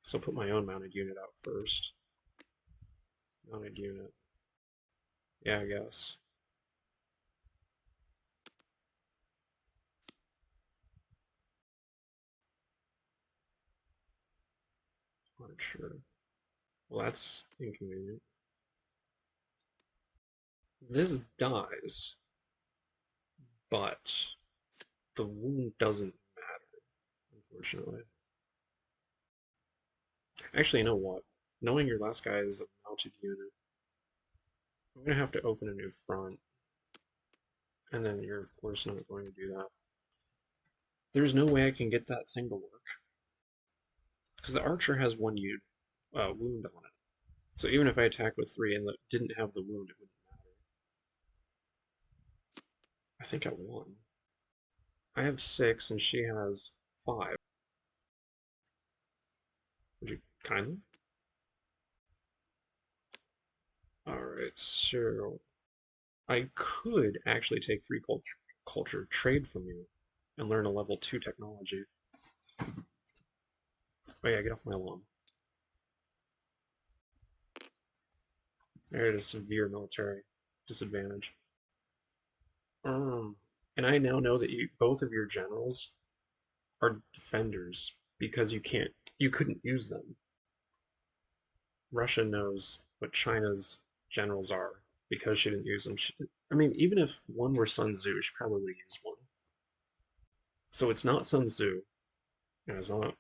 So I'll put my own mounted unit out first. Mounted unit. Yeah, I guess. Archer. Well, that's inconvenient. This dies, but the wound doesn't matter, unfortunately. Actually, you know what? Knowing your last guy is a mounted unit, I'm gonna have to open a new front, and then you're of course not going to do that. There's no way I can get that thing to work, because the archer has 1 wound on it. So even if I attacked with 3 and didn't have the wound, it wouldn't matter. I think I won. I have 6 and she has 5. Would you kindly? Alright, so I could actually take 3 culture trade from you and learn a level 2 technology. Oh yeah, get off my lawn. There it is, severe military disadvantage. And I now know that both of your generals are defenders because you couldn't use them. Russia knows what China's generals are because she didn't use them. I mean, even if one were Sun Tzu, she probably would use one. So it's not Sun Tzu, and it's not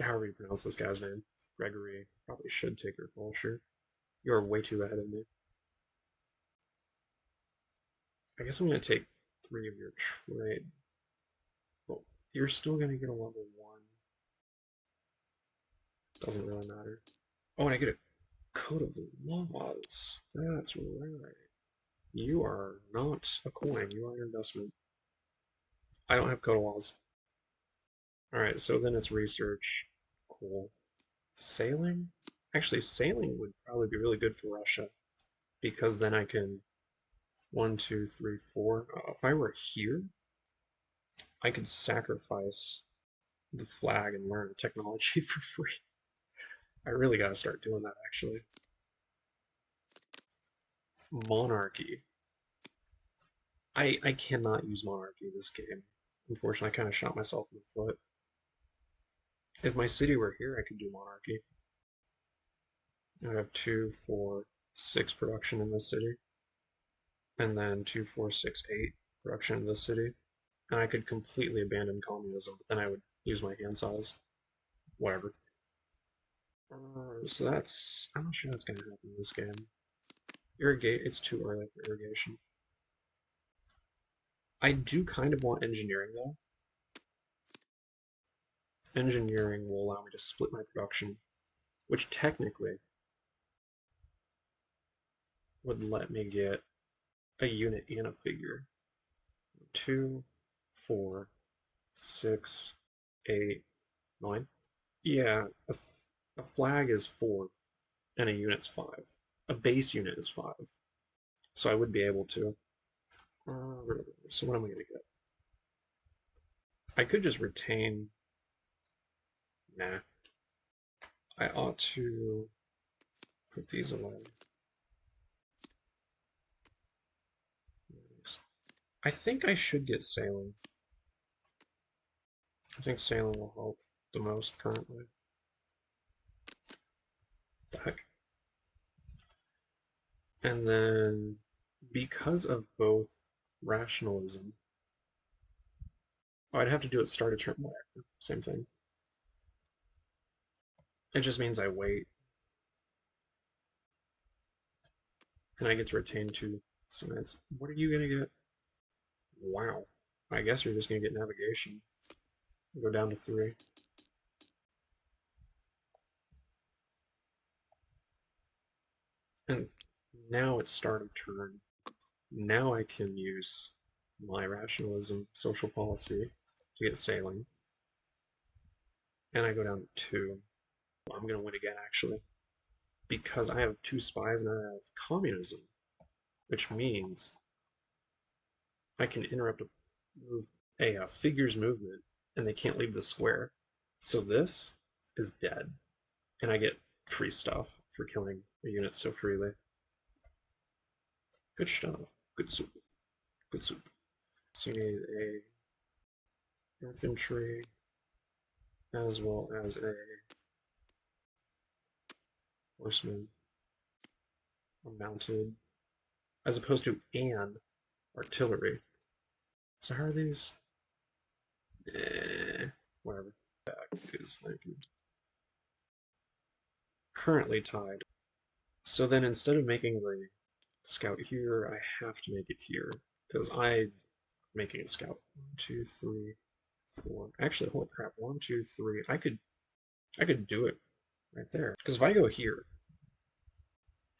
however you pronounce this guy's name. Gregory probably should take your culture. You're way too ahead of me. I guess I'm gonna take 3 of your trade. But you're still gonna get a level 1. Doesn't really matter. Oh, and I get a code of laws. That's right. You are not a coin, you are an investment. I don't have code of laws. Alright, so then it's research. Cool. Sailing? Actually, sailing would probably be really good for Russia because then I can 1, 2, 3, 4. If I were here, I could sacrifice the flag and learn technology for free. I really gotta start doing that actually. Monarchy. I cannot use monarchy this game. Unfortunately, I kind of shot myself in the foot. If my city were here, I could do monarchy. I have 2, 4, 6 production in this city, and then 2, 4, 6, 8 production in this city, and I could completely abandon communism, but then I would use my hand size. Whatever. So that's... I'm not sure that's going to happen in this game. Irrigate, it's too early for irrigation. I do kind of want engineering, though. Engineering will allow me to split my production, which technically would let me get a unit and a figure. 2, 4, 6, 8, 9. Yeah, a flag is 4, and a unit's 5. A base unit is 5. So I would be able to. So what am I going to get? I could just retain. Nah. I ought to put these away. I think I should get sailing. I think sailing will help the most currently. The heck. And then, because of both rationalism, oh, I'd have to do it start a turn, whatever, same thing. It just means I wait. And I get to retain 2 sides. What are you gonna get? Wow. I guess you're just gonna get navigation. Go down to 3. And now it's start of turn. Now I can use my rationalism, social policy, to get sailing. And I go down to 2. Well, I'm gonna win again, actually. Because I have 2 spies and I have communism. Which means I can interrupt a figure's movement and they can't leave the square. So this is dead. And I get free stuff for killing a unit so freely. Good stuff. Good soup. Good soup. So you need a infantry as well as a horseman, a mounted, as opposed to an artillery. So how are these? Whatever. Back is Lincoln. Currently tied. So then instead of making the scout here, I have to make it here. Because I'm making a scout. 1, 2, 3, 4. Actually, holy crap. 1, 2, 3. I could do it right there. Because if I go here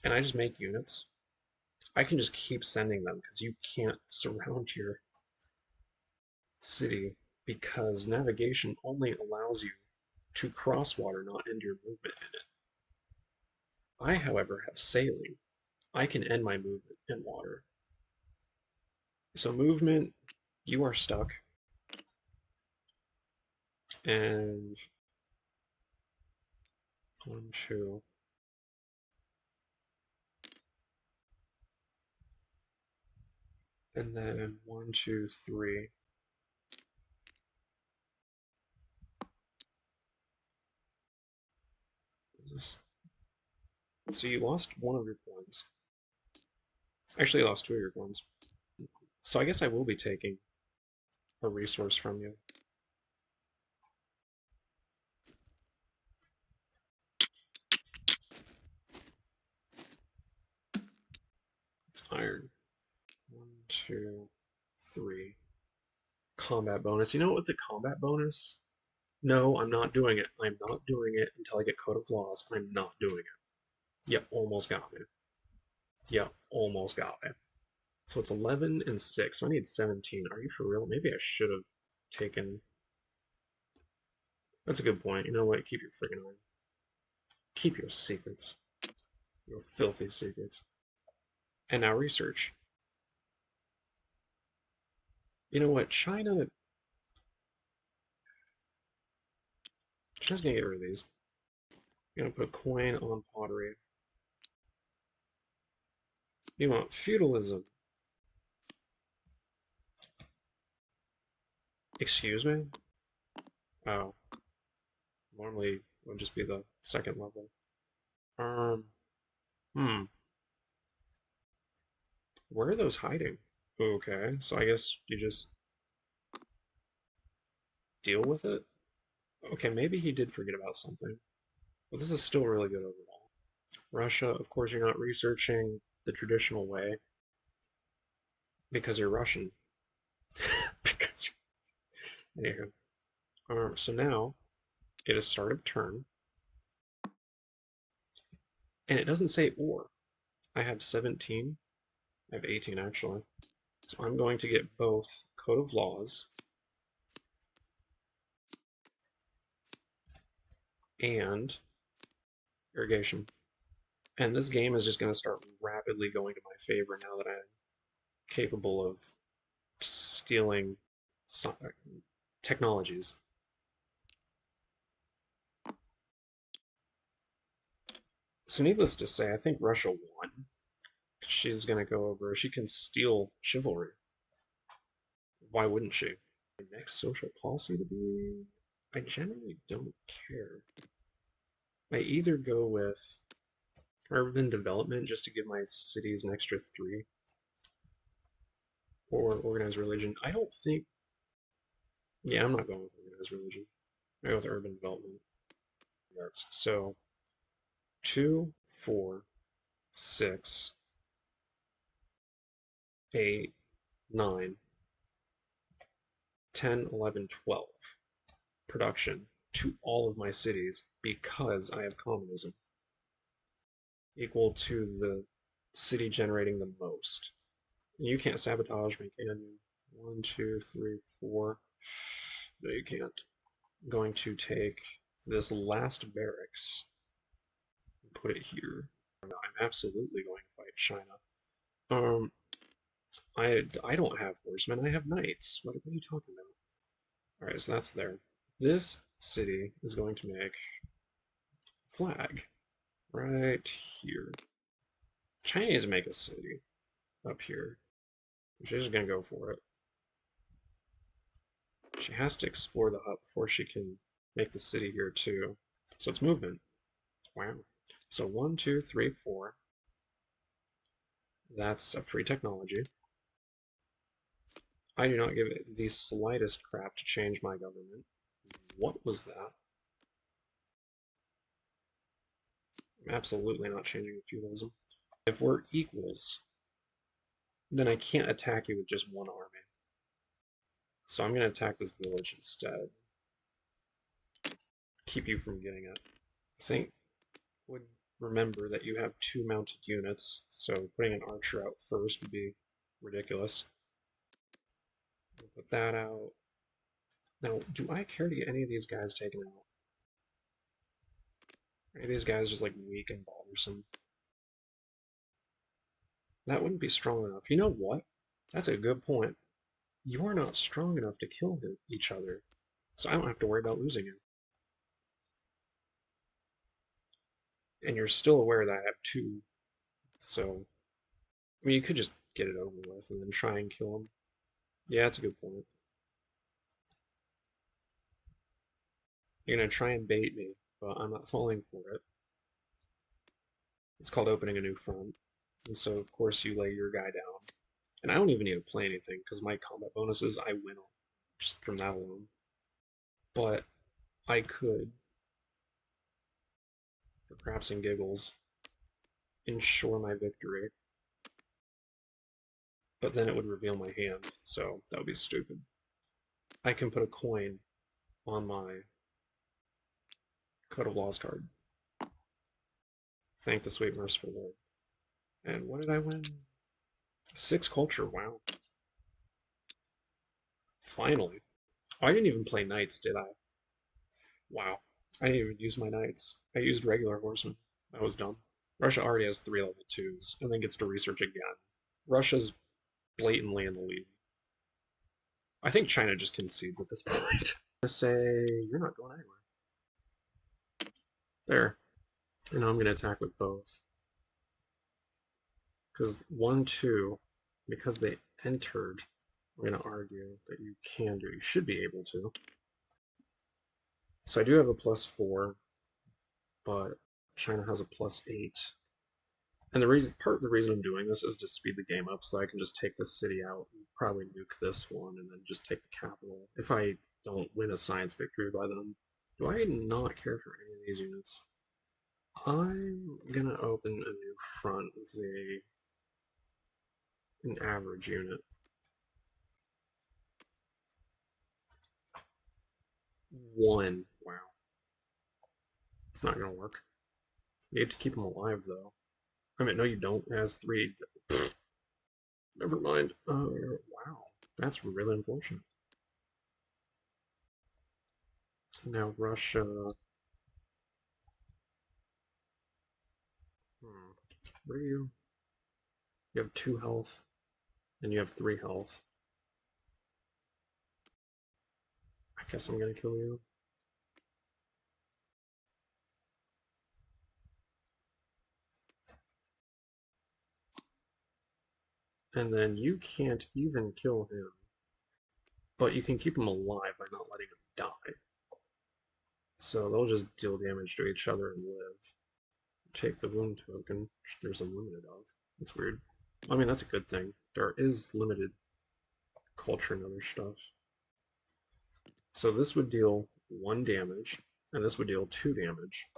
and I just make units, I can just keep sending them because you can't surround your city because navigation only allows you to cross water, not end your movement in it. I, however, have sailing. I can end my movement in water. So movement, you are stuck. And 1, 2. And then 1, 2, 3. This So you lost one of your coins. Actually, you lost two of your coins. So I guess I will be taking a resource from you. It's iron. 1, 2, 3. Combat bonus. You know what, with the combat bonus? No, I'm not doing it. I'm not doing it until I get Code of Laws. I'm not doing it. Yep, almost got me. Yep, almost got me. So it's 11 and 6. So I need 17. Are you for real? Maybe I should have taken. That's a good point. You know what? Keep your freaking eye. Keep your secrets. Your filthy secrets. And now research. You know what? China's gonna get rid of these. I'm gonna put coin on pottery. You want feudalism? Excuse me? Oh, normally it would just be the second level. Um, hmm. Where are those hiding? Okay, so I guess you just deal with it? Okay, maybe he did forget about something. But this is still really good overall. Russia, of course, you're not researching the traditional way because you're Russian. because anywho. So now it is start of turn, and it doesn't say or. I have 17. I have 18 actually. So I'm going to get both Code of Laws and Irrigation. And this game is just going to start rapidly going to my favor now that I'm capable of stealing technologies. So needless to say, I think Russia won. She's going to go over. She can steal chivalry. Why wouldn't she? Next social policy to be. I generally don't care. I either go with urban development just to give my cities an extra 3, or organized religion. I don't think. Yeah, I'm not going with organized religion. I go with urban development. So 2, 4, 6, 8, 9, 10, 11, 12 production to all of my cities because I have communism equal to the city generating the most. You can't sabotage me, can you? 1, 2, 3, 4. No, you can't. I'm going to take this last barracks and put it here. I'm absolutely going to fight China. Um, I don't have horsemen. I have knights. What are you talking about? All right, so that's there. This city is going to make flag right here. Chinese make a city up here. She's just gonna go for it. She has to explore the hub before she can make the city here too. So it's movement. Wow. So 1, 2, 3, 4. That's a free technology. I do not give it the slightest crap to change my government. What was that? I'm absolutely not changing feudalism. If we're equals, then I can't attack you with just one army. So I'm going to attack this village instead. Keep you from getting it. I think would remember that you have 2 mounted units, so putting an archer out first would be ridiculous. We'll put that out. Now, do I care to get any of these guys taken out? Are these guys just like weak and bothersome? That wouldn't be strong enough. You know what? That's a good point. You're not strong enough to kill each other, so I don't have to worry about losing you. And you're still aware that I have 2, so I mean, you could just get it over with and then try and kill him. Yeah, that's a good point. You're gonna try and bait me, but I'm not falling for it. It's called opening a new front. And so, of course, you lay your guy down. And I don't even need to play anything because my combat bonuses I win on just from that alone. But I could, for craps and giggles, ensure my victory. But then it would reveal my hand, so that would be stupid. I can put a coin on my Code of Laws card. Thank the sweet merciful Lord. And what did I win? 6 culture, wow. Finally. Oh, I didn't even play knights, did I? Wow. I didn't even use my knights. I used regular horsemen. That was dumb. Russia already has 3 level 2s, and then gets to research again. Russia's blatantly in the lead. I think China just concedes at this point. I'm gonna say, you're not going anywhere. There. And now I'm gonna attack with both. Because 1, 2, because they entered, I'm gonna argue that you can do, you should be able to. So I do have a +4, but China has a +8. And part of the reason I'm doing this is to speed the game up so I can just take this city out and probably nuke this one and then just take the capital if I don't win a science victory by then. Do I not care for any of these units? I'm gonna open a new front with an average unit. 1. Wow. It's not gonna work. You have to keep them alive though. I mean, no, you don't. It has 3. Never mind. Wow. That's really unfortunate. Now Russia. Where are you? You have 2 health, and you have 3 health. I guess I'm gonna kill you. And then you can't even kill him. But you can keep him alive by not letting him die. So they'll just deal damage to each other and live. Take the wound token, which there's unlimited of. It's weird. I mean, that's a good thing. There is limited culture and other stuff. So this would deal 1 damage, and this would deal 2 damage.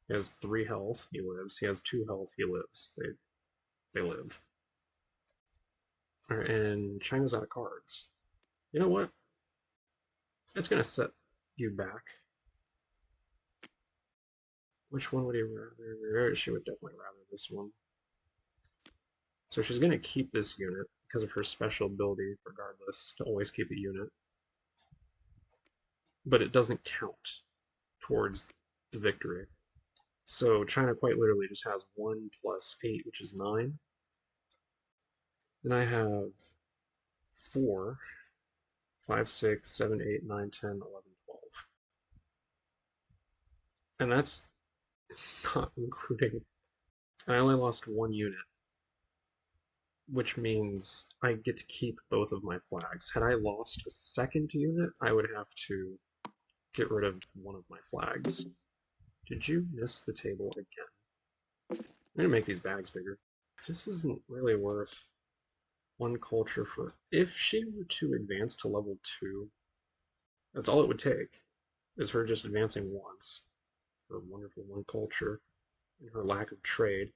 He has 3 health, he lives. He has 2 health, he lives. They live. Alright, and China's out of cards. You know what? It's gonna set you back. Which one would he rather? She would definitely rather this one. So she's gonna keep this unit because of her special ability, regardless, to always keep a unit. But it doesn't count towards the victory. So China quite literally just has 1 + 8, which is 9. Then I have 4, 5, 6, 7, 8, 9, 10, 11, 12. And that's not including. And I only lost 1 unit, which means I get to keep both of my flags. Had I lost a second unit, I would have to get rid of one of my flags. Did you miss the table again? I'm gonna make these bags bigger. This isn't really worth 1 culture for. If she were to advance to level 2, that's all it would take, is her just advancing once. Her wonderful 1 culture and her lack of trade.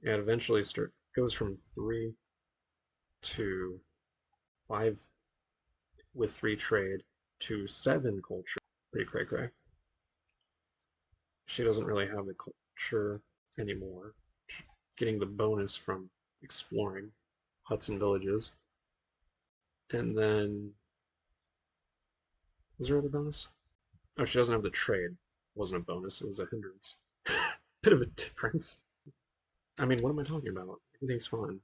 And eventually goes from 3 to 5 with 3 trade to 7 culture. Pretty cray cray. She doesn't really have the culture anymore. Getting the bonus from exploring huts and villages. And then, was there other bonus? Oh, she doesn't have the trade. It wasn't a bonus, it was a hindrance. Bit of a difference. I mean, what am I talking about? Everything's fine.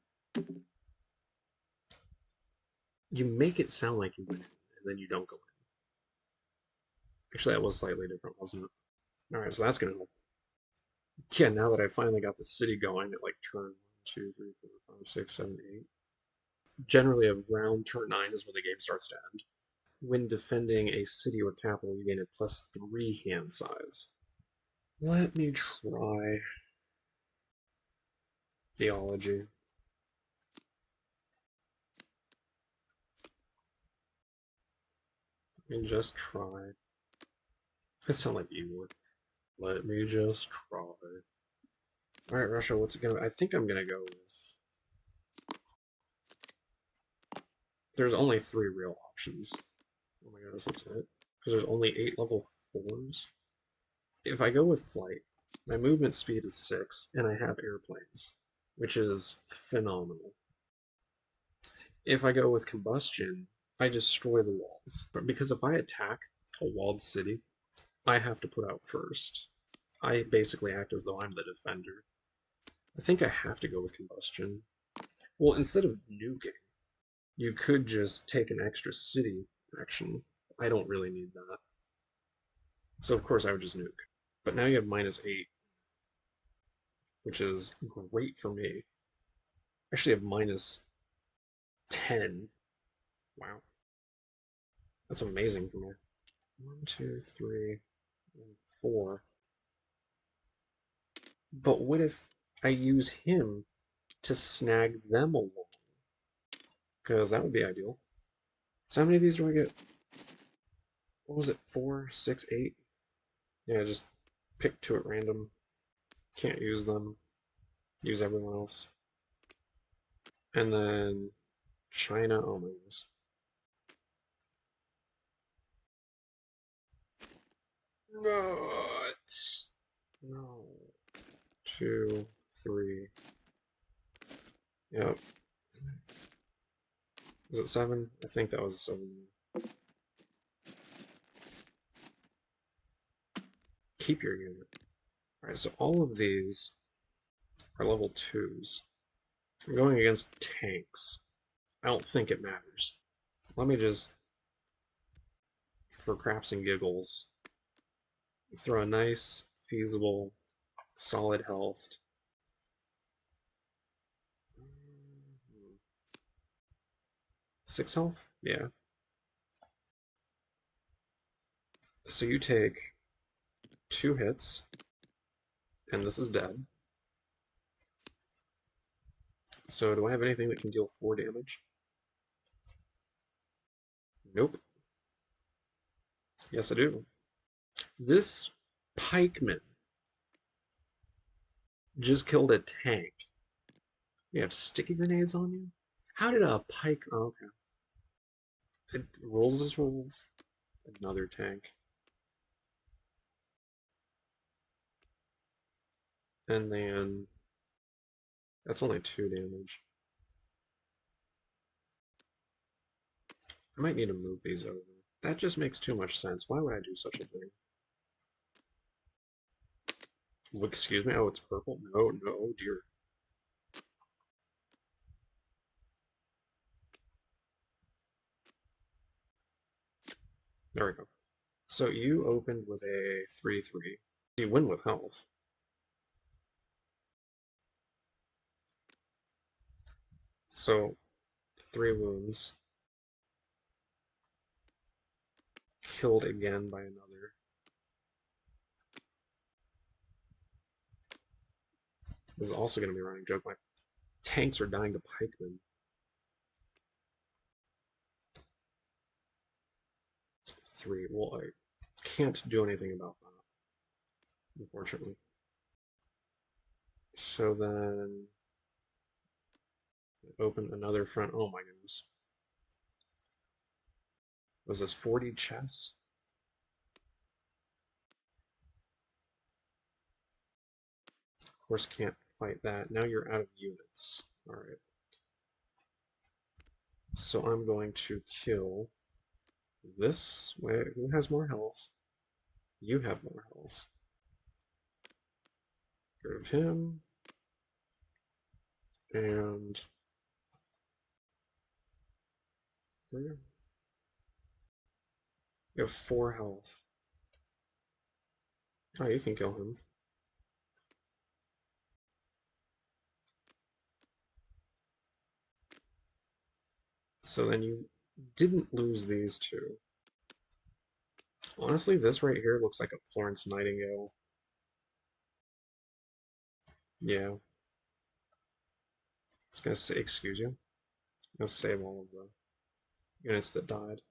You make it sound like you win, and then you don't go in. Actually, that was slightly different, wasn't it? Alright, so that's gonna help. Yeah, now that I finally got the city going at like turn 1, 2, 3, 4, 5, 6, 7, 8. Generally, around turn 9 is when the game starts to end. When defending a city or capital, you gain a +3 hand size. Let me try theology. Let me just try. I sound like you. Let me just try. Alright, Russia, what's it gonna be? I think I'm gonna go with. There's only 3 real options. Oh my goodness, that's it. Because there's only 8 level 4s. If I go with flight, my movement speed is 6, and I have airplanes, which is phenomenal. If I go with combustion, I destroy the walls. But because if I attack a walled city, I have to put out first. I basically act as though I'm the defender. I think I have to go with combustion. Well, instead of nuking, you could just take an extra city action. I don't really need that. So of course I would just nuke. But now you have -8, which is great for me. I actually have -10. Wow. That's amazing for me. 1, 2, 3, and 4. But what if I use him to snag them along? Because that would be ideal. So how many of these do I get? What was it? 4, 6, 8? Yeah, just pick 2 at random. Can't use them. Use everyone else. And then China. Oh my goodness. Nuts. No. 2, 3. Yep. Was it 7? I think that was 7. Keep your unit. Alright, so all of these are level 2s. I'm going against tanks. I don't think it matters. Let me just, for craps and giggles, throw a nice, feasible, solid health. 6 health? Yeah. So you take 2 hits, and this is dead. So do I have anything that can deal 4 damage? Nope. Yes, I do. This pikeman just killed a tank. You have sticky grenades on you? How did a pike... Oh, okay. It rolls as rolls. Another tank. And then... That's only 2 damage. I might need to move these over. That just makes too much sense. Why would I do such a thing? Excuse me? Oh, it's purple? No, no, oh dear. There we go. So you opened with a 3-3. You win with health. So 3 wounds. Killed again by another. This is also going to be a running joke. My tanks are dying to pikemen. 3. Well, I can't do anything about that, unfortunately. So then open another front. Oh my goodness. Was this 40 chess? Of course, can't fight that. Now you're out of units. Alright. So I'm going to kill this. Wait, who has more health? You have more health. Get rid of him. And you have 4 health. Oh, you can kill him. So then you didn't lose these 2. Honestly, this right here looks like a Florence Nightingale. Yeah. I was gonna say, excuse you. I'm gonna save all of the units that died.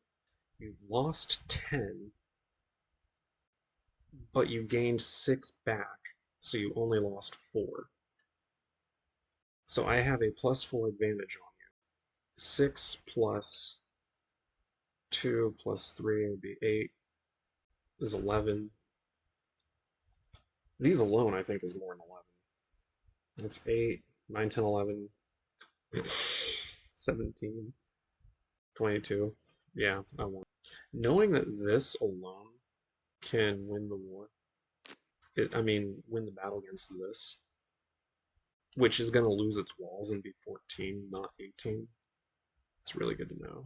You lost 10, but you gained 6 back, so you only lost 4. So I have a +4 advantage on you. 6 plus 2 plus 3 would be 8, is 11. These alone, I think, is more than 11. That's 8, 9, 10, 11, 17, 22. Yeah, I won. Knowing that this alone can win the war, I mean, win the battle against this, which is going to lose its walls and be 14, not 18. It's really good to know.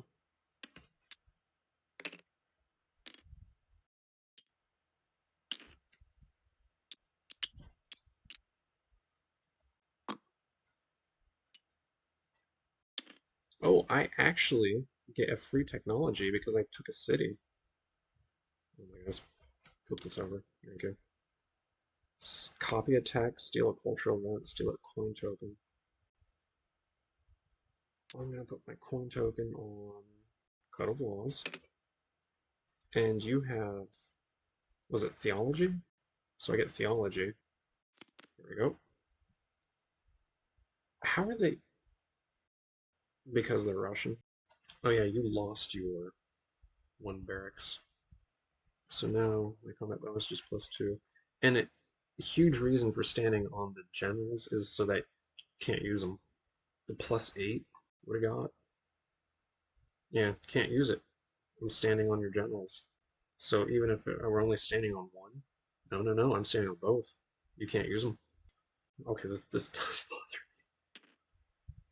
Oh, I actually get a free technology because I took a city. Oh my gosh, flip this over. There we go. Copy a text, steal a cultural event, steal a coin token. I'm going to put my coin token on Code of Laws. And you have, was it theology? So I get theology. There we go. How are they? Because they're Russian. Oh yeah, you lost your 1 barracks. So now my combat bonus just +2. And a huge reason for standing on the generals is so that you can't use them. The +8, what I got? Yeah, can't use it. I'm standing on your generals. So even if we're only standing on one, no, no, no, I'm standing on both. You can't use them. Okay, this does bother me.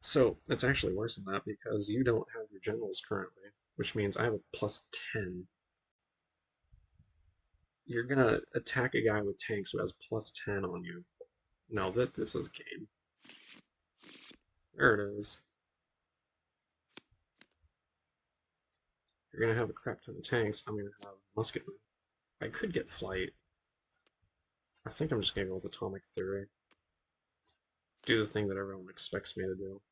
So it's actually worse than that because you don't have your generals currently, which means I have a +10. You're gonna attack a guy with tanks who has +10 on you. No, this is game. There it is. You're gonna have a crap ton of tanks. I'm gonna have musketmen. I could get flight. I think I'm just gonna go with atomic theory. Do the thing that everyone expects me to do.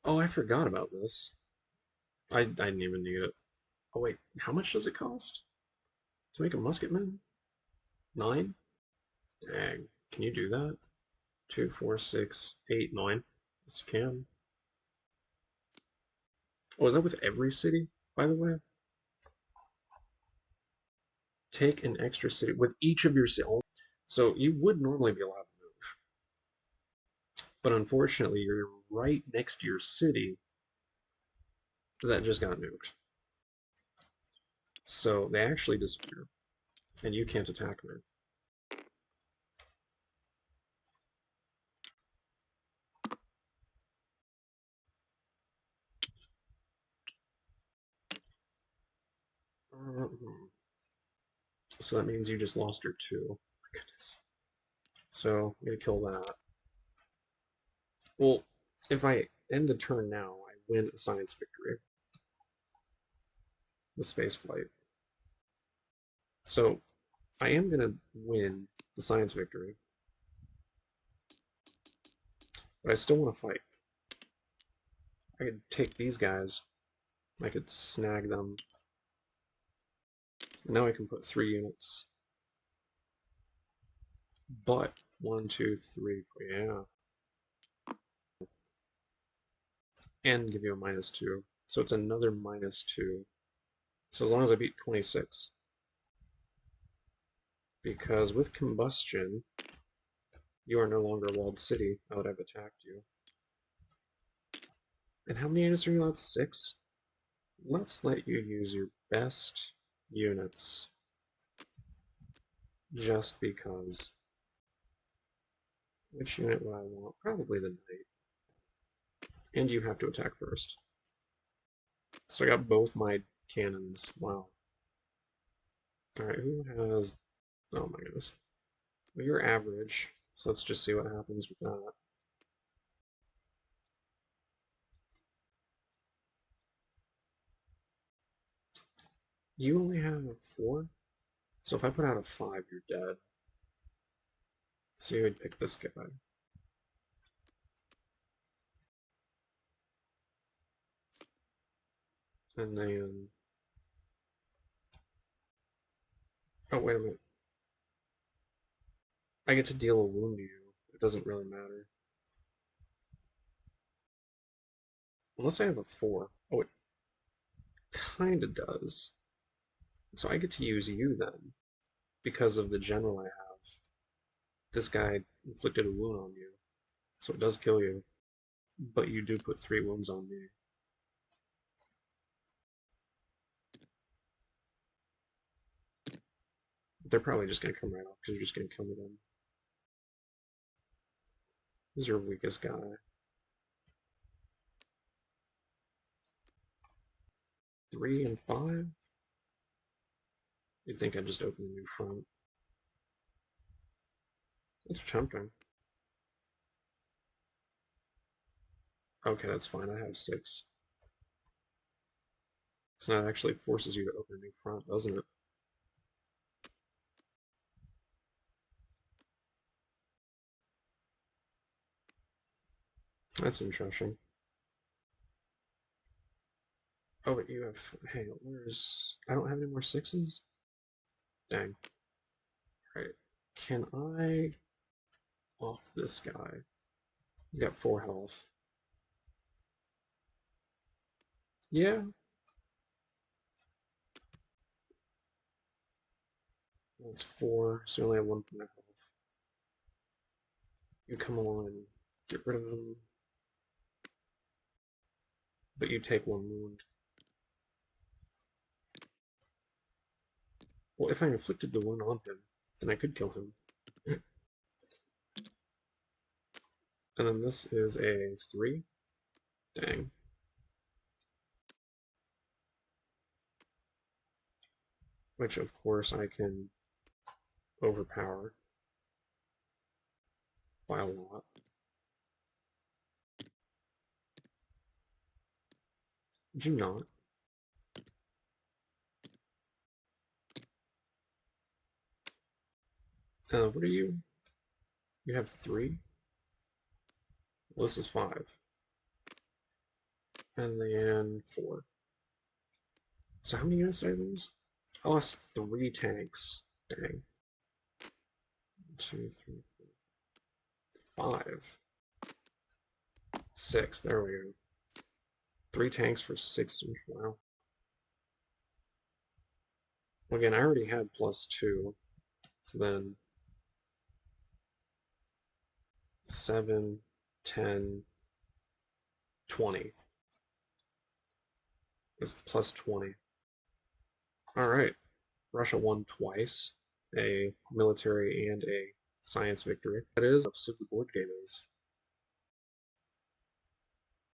Oh, I forgot about this. I didn't even need it. Oh wait, how much does it cost to make a musketman? 9? Dang, can you do that? 2, 4, 6, 8, 9. Yes, you can. Oh, is that with every city, by the way? Take an extra city with each of your cities. So you would normally be allowed to move, but unfortunately, you're right next to your city that just got nuked. So they actually disappear, and you can't attack me. So that means you just lost your 2. My goodness. So I'm gonna kill that. Well, if I end the turn now, I win a science victory with space flight. So I am gonna win the science victory, but I still want to fight. I could take these guys. I could snag them. Now I can put 3 units. But 1, 2, 3, 4, yeah. And give you a -2. So it's another -2. So as long as I beat 26. Because with combustion, you are no longer a walled city now that I've attacked you. And how many units are you allowed? 6? Let's let you use your best units. Just because. Which unit would I want? Probably the knight. And you have to attack first. So I got both my cannons. Wow. Alright, who has... Oh my goodness. Well, you're average, so let's just see what happens with that. You only have 4? So if I put out a 5, you're dead. So you would pick this guy. And then... Oh, wait a minute. I get to deal a wound to you. It doesn't really matter. Unless I have a 4. Oh, it kinda does. So I get to use you then, because of the general I have. This guy inflicted a wound on you, so it does kill you, but you do put 3 wounds on me. They're probably just going to come right off because you're just going to kill me then. Who's your weakest guy? 3 and 5? You'd think I'd just open a new front. It's tempting. Okay, that's fine. I have 6. So that actually forces you to open a new front, doesn't it? That's interesting. Oh, but you have... Hey, where's... I don't have any more 6s? Dang. Alright. Can I off this guy? He's got 4 health. Yeah. That's 4, so you only have 1 point of health. You come along and get rid of him. But you take 1 wound. Well, if I inflicted the wound on him, then I could kill him. And then this is a 3. Dang. Which, of course, I can overpower by a lot. Did you not? What are you? You have 3? Well, this is 5. And then 4. So how many units did I lose? I lost 3 tanks. Dang. 2, 3, 4, 5. 6. There we go. 3 tanks for 6. Wow. Well, again, I already had +2. So then 7, 10, 20. It's +20. Alright. Russia won twice. A military and a science victory. That is, how Civ the board game is.